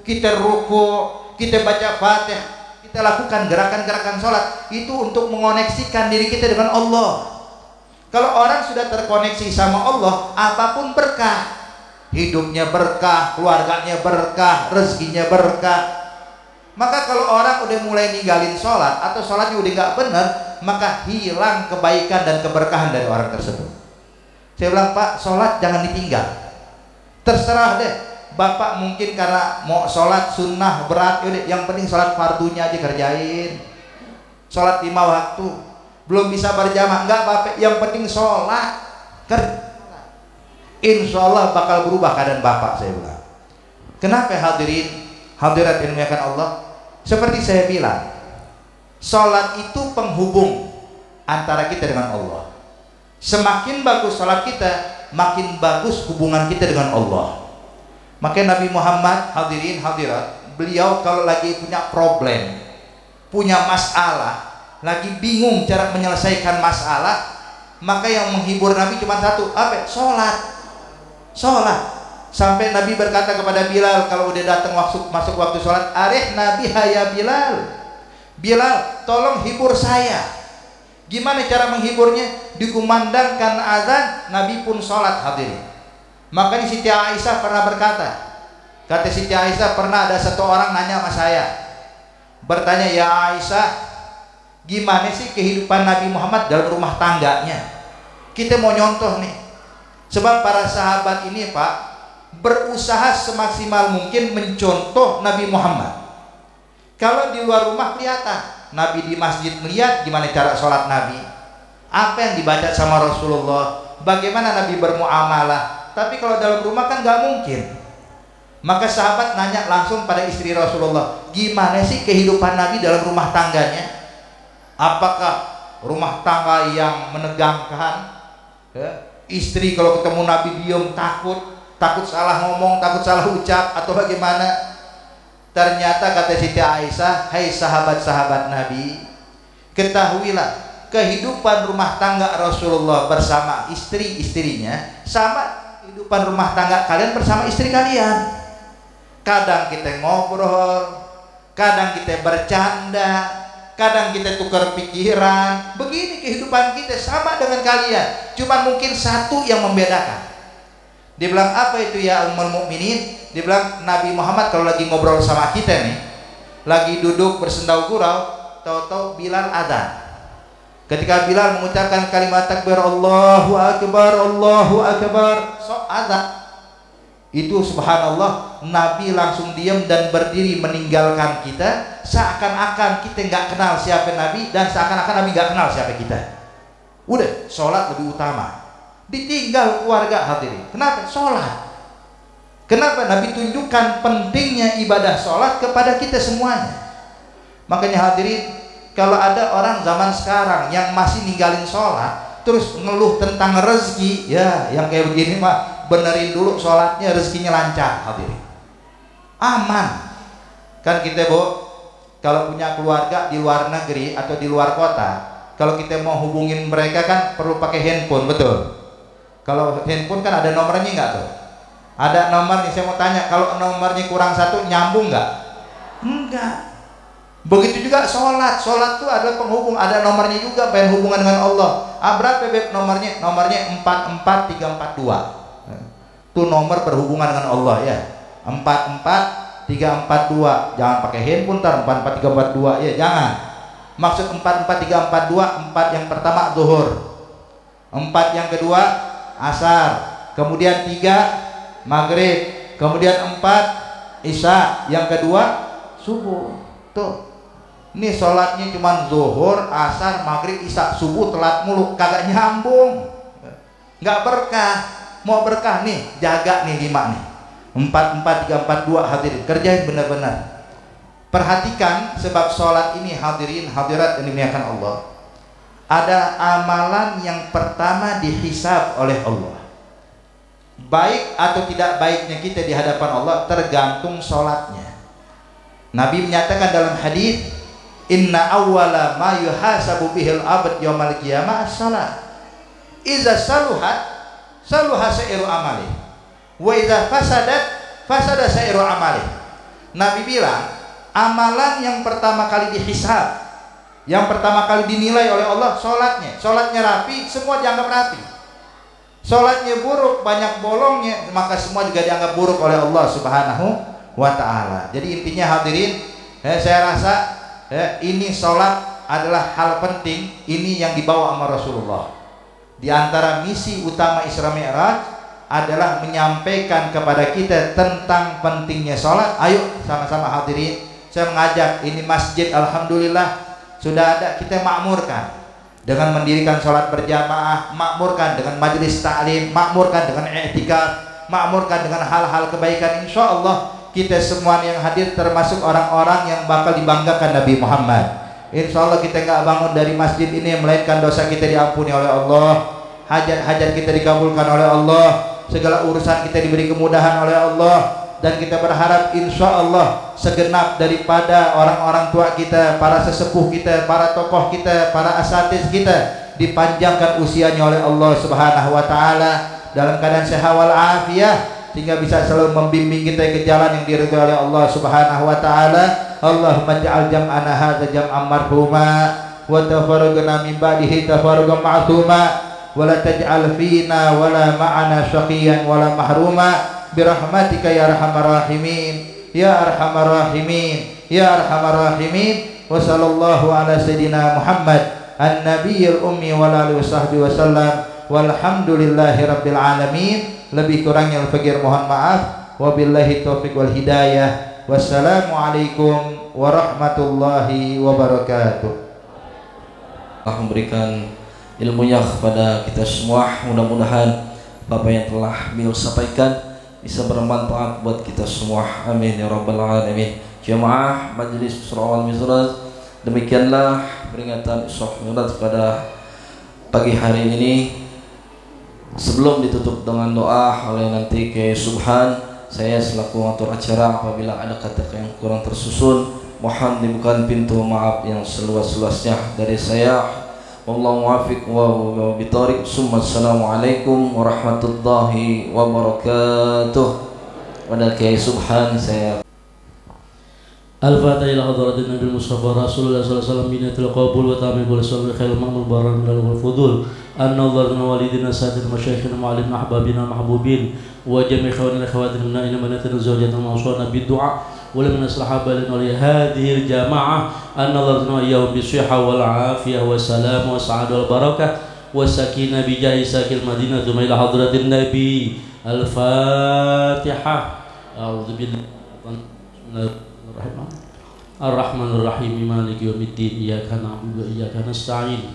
kita ruku, kita baca Fatihah, kita lakukan gerakan-gerakan sholat itu untuk mengoneksikan diri kita dengan Allah. Kalau orang sudah terkoneksi sama Allah, apapun berkah. Hidupnya berkah, keluarganya berkah, rezekinya berkah. Maka kalau orang udah mulai ninggalin sholat atau sholatnya udah nggak benar, maka hilang kebaikan dan keberkahan dari orang tersebut. Saya bilang, Pak, sholat jangan ditinggal. Terserah deh, Bapak mungkin karena mau sholat sunnah berat, yaudah, yang penting sholat fardunya aja kerjain. Sholat 5 waktu, belum bisa berjamaah, enggak apa-apa, yang penting sholat. Insya Allah bakal berubah keadaan Bapak, saya bilang. Kenapa hadirin, hadirat yang dimuliakan Allah? Seperti saya bilang, sholat itu penghubung antara kita dengan Allah. Semakin bagus sholat kita, makin bagus hubungan kita dengan Allah. Makanya Nabi Muhammad, hadirin hadirat, beliau kalau lagi punya problem, punya masalah, lagi bingung cara menyelesaikan masalah, maka yang menghibur Nabi cuma satu, apa? Sholat. Sampai Nabi berkata kepada Bilal kalau udah datang masuk waktu sholat, arih Nabi haya Bilal, tolong hibur saya. Gimana cara menghiburnya? Dikumandangkan azan, Nabi pun sholat, hadirin. Makanya Siti Aisyah pernah berkata, kata Siti Aisyah, pernah ada satu orang nanya sama saya, bertanya, ya Aisyah, gimana sih kehidupan Nabi Muhammad dalam rumah tangganya? Kita mau nyontoh nih, sebab para sahabat ini, Pak, berusaha semaksimal mungkin mencontoh Nabi Muhammad. Kalau di luar rumah kelihatan, Nabi di masjid melihat gimana cara sholat Nabi, apa yang dibaca sama Rasulullah, bagaimana Nabi bermuamalah. Tapi kalau dalam rumah kan nggak mungkin. Maka sahabat nanya langsung pada istri Rasulullah, gimana sih kehidupan Nabi dalam rumah tangganya? Apakah rumah tangga yang menegangkan? Istri kalau ketemu Nabi diam, takut salah ngomong, takut salah ucap, atau bagaimana? Ternyata kata Siti Aisyah, hai sahabat-sahabat Nabi, ketahuilah kehidupan rumah tangga Rasulullah bersama istri-istrinya sama kehidupan rumah tangga kalian bersama istri kalian. Kadang kita ngobrol, kadang kita bercanda, kadang kita tukar pikiran. Begini kehidupan kita sama dengan kalian, cuma mungkin satu yang membedakan. Dia bilang, apa itu ya Ummul Mukminin? Dia bilang, Nabi Muhammad kalau lagi ngobrol sama kita nih, lagi duduk bersendau gurau, tahu-tahu Bilal adzan. Ketika Bilal mengucapkan kalimat takbir Allahu Akbar, sok adzan. Itu subhanallah, Nabi langsung diam dan berdiri meninggalkan kita, seakan-akan kita nggak kenal siapa Nabi, dan seakan-akan Nabi nggak kenal siapa kita. Udah, sholat lebih utama. Ditinggal keluarga, hadirin. Kenapa? Sholat. Kenapa? Nabi tunjukkan pentingnya ibadah sholat kepada kita semuanya. Makanya hadirin, kalau ada orang zaman sekarang yang masih ninggalin sholat, terus ngeluh tentang rezeki, ya yang kayak begini mah benerin dulu sholatnya, rezekinya lancar, hadirin. Aman. Kan kita kalau punya keluarga di luar negeri atau di luar kota, kalau kita mau hubungin mereka kan perlu pakai handphone, betul? Kalau handphone kan ada nomornya nggak tuh? Ada nomornya. Saya mau tanya, kalau nomornya kurang satu nyambung nggak? Enggak. Begitu juga sholat. Sholat itu adalah penghubung, ada nomornya juga, pengen hubungan dengan Allah. Berapa beb nomornya? Nomornya 44342. Itu nomor berhubungan dengan Allah ya. 44342. Jangan pakai handphone tar 44342 ya, jangan. Maksud 44342, 4 yang pertama zuhur, 4 yang kedua asar, kemudian 3 maghrib, kemudian 4 isya, yang kedua subuh. Tuh, ini sholatnya cuma zuhur, asar, maghrib, isya, subuh telat mulu, kagak nyambung, nggak berkah. Mau berkah nih, jaga nih 5 nih, 44342, hadirin, kerjain benar-benar. Perhatikan, sebab sholat ini hadirin hadirat yang dimuliakan Allah, ada amalan yang pertama dihisab oleh Allah. Baik atau tidak baiknya kita di hadapan Allah tergantung sholatnya. Nabi menyatakan dalam hadis, inna awwala ma yuhasabu bihil abad yaumal qiyamah as-salat. Iza saluha sa'iru amali, wa iza fasada sairu amali. Nabi bilang, amalan yang pertama kali dihisab, yang pertama kali dinilai oleh Allah sholatnya. Sholatnya rapi, semua dianggap rapi. Sholatnya buruk, banyak bolongnya, maka semua juga dianggap buruk oleh Allah Subhanahu wa ta'ala. Jadi intinya hadirin, saya rasa ini sholat adalah hal penting. Ini yang dibawa sama Rasulullah. Di antara misi utama Isra Mi'raj adalah menyampaikan kepada kita tentang pentingnya sholat. Ayo sama-sama hadirin, saya mengajak, ini masjid alhamdulillah sudah ada, kita makmurkan dengan mendirikan sholat berjamaah, makmurkan dengan majelis ta'lim, makmurkan dengan i'tikaf, makmurkan dengan hal-hal kebaikan. Insya Allah kita semua yang hadir termasuk orang-orang yang bakal dibanggakan Nabi Muhammad. Insya Allah kita nggak bangun dari masjid ini melainkan dosa kita diampuni oleh Allah, hajat-hajat kita dikabulkan oleh Allah, segala urusan kita diberi kemudahan oleh Allah. Dan kita berharap insya Allah segenap daripada orang-orang tua kita, para sesepuh kita, para tokoh kita, para asatiz kita dipanjangkan usianya oleh Allah Subhanahu wa ta'ala dalam keadaan sehat wal afiyah, sehingga bisa selalu membimbing kita ke jalan yang diridhai oleh Allah Subhanahu wa ta'ala. Allahumma ja'al jam'ana hadza jam'an marhuma wa tafarraqna min ba'dihi tafarruqan ma'suma wa la taj'al fina wa la ma'ana syaqiyan wa la mahruma birahmatika ya arhamar rahimin ya arhamar rahimin ya arhamar rahimin. Wa sallallahu ala sayyidina Muhammad an-nabiyil ummi wa alihi wasahbihi wasallam walhamdulillahi rabbil alamin. Lebih kurangnya al-fakir mohon maaf. Wabillahi taufiq wal hidayah. Wassalamualaikum warahmatullahi wabarakatuh. Allah memberikan ilmunya kepada kita semua. Mudah-mudahan Bapak yang telah beliau sampaikan bisa bermanfaat buat kita semua. Amin ya rabbal alamin. Jamaah Majelis Isra wal Mi'raj, demikianlah peringatan Isra Mi'raj pada pagi hari ini. Sebelum ditutup dengan doa oleh nanti Kiai Subhan, saya selaku ngatur acara apabila ada kata yang kurang tersusun mohon dibuka pintu maaf yang seluas-luasnya dari saya. Wallahu muwaffiq wa bitariq. Assalamualaikum warahmatullahi wabarakatuh. Pada Kiai Subhan saya Al-Fatihah ila hadratin Nabi Mustafa Rasulullah sallallahu alaihi wasallam binatul qabul wa ta'min wal sallu khairul ma'mul baran wal fudul an-nadharna walidina sayyidina masyayikhina ma'alimna ahbabina mahbubin wa jami' khawanina khawatina inna manatina zawjatan mawsuna bid-du'a ولمن أصلح بالنا لهذه الجماعة أن نظرنا إياهم بالصحة والعافية والسلام والسعادة والبركة والسكينة بجاه ساكن المدينة ثم إلى حضرة النبي. الفاتحة. أعوذ بالله الرحمن الرحيم مالك يوم الدين إياك نعبد وإياك نستعين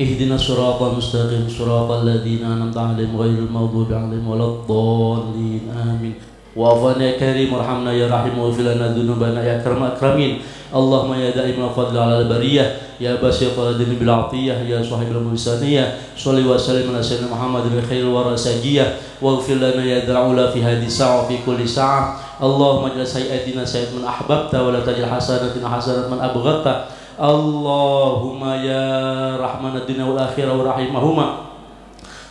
اهدنا الصراط المستقيم صراط الذين أنعمت عليهم غير المغضوب عليهم ولا الضالين آمين. وعفونا يا كريم وارحمنا يا رحيم واغفر لنا ذنوبنا يا أكرم الأكرمين. اللهم يا دائم الفضل على البرية يا باسط الدين بالعطية يا صاحب الملسانية صل وسلم على سيدنا محمد خير الورى ساجية واغفر لنا يا ذا العلا في هذه الساعة وفي كل ساعة. اللهم اجعل سيئاتنا سيئات من أحببت ولا تجعل حسناتنا حسنات من أبغضت. اللهم يا رحمن الدنيا والآخرة ورحمهما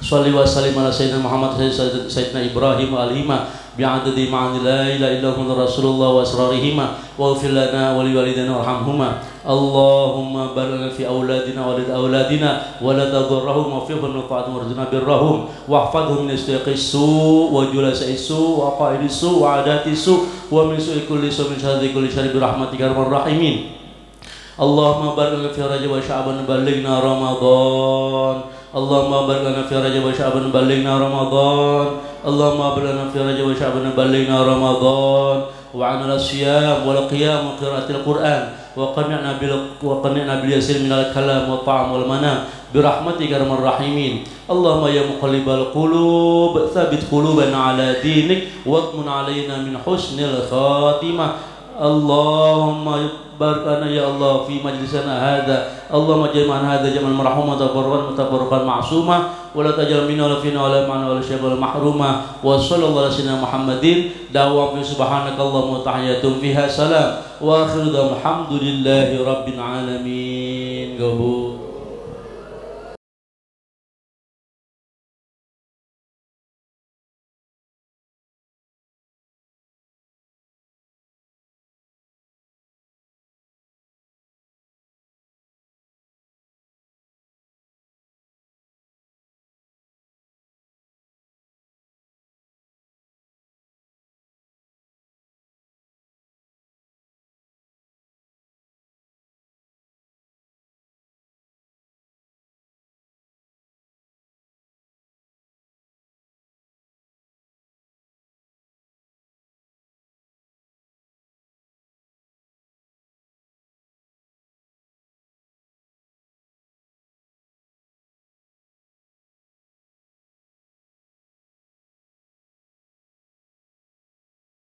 صل وسلم على سيدنا محمد سيدنا إبراهيم وآلهما بعدد معاني لا إله إلا هو رسول الله وأسرارهما واغفر لنا ولوالدينا وارحمهما. اللهم بارك لنا في أولادنا وولد أولادنا ولا تضرهم وفقهم لطاعتهم وارزقنا برهم واحفظهم من استيقاظ السوء وجلساء السوء وعقائد السوء وعادات السوء ومن سوء كل سوء من شر كل شر برحمتك يا أرحم الراحمين. اللهم بارك لنا في رجب وشعبان بلغنا رمضان. اللهم بارك لنا في رجب وشعبان بلغنا رمضان. اللهم بارك لنا في رجب وشعبان بلغنا رمضان وعنا الصيام والقيام وقراءة القرآن وقنعنا باليسير من الكلام والطعام والمنام برحمتك يا أرحم الراحمين. اللهم يا مقلب القلوب ثبت قلوبنا على دينك واضمن علينا من حسن الخاتمة. اللهم بارك لنا يا الله في مجلسنا هذا. اللهم اجعل هذا جمع مرحوما متفرقا معصوما ولا تجعل منا ولا فينا ولا معنا ولا شيء ولا محروما. وصلى الله على سيدنا محمد. دعوة سبحانك اللهم وتحياتهم فيها سلام واخر دعواهم الحمد لله رب العالمين.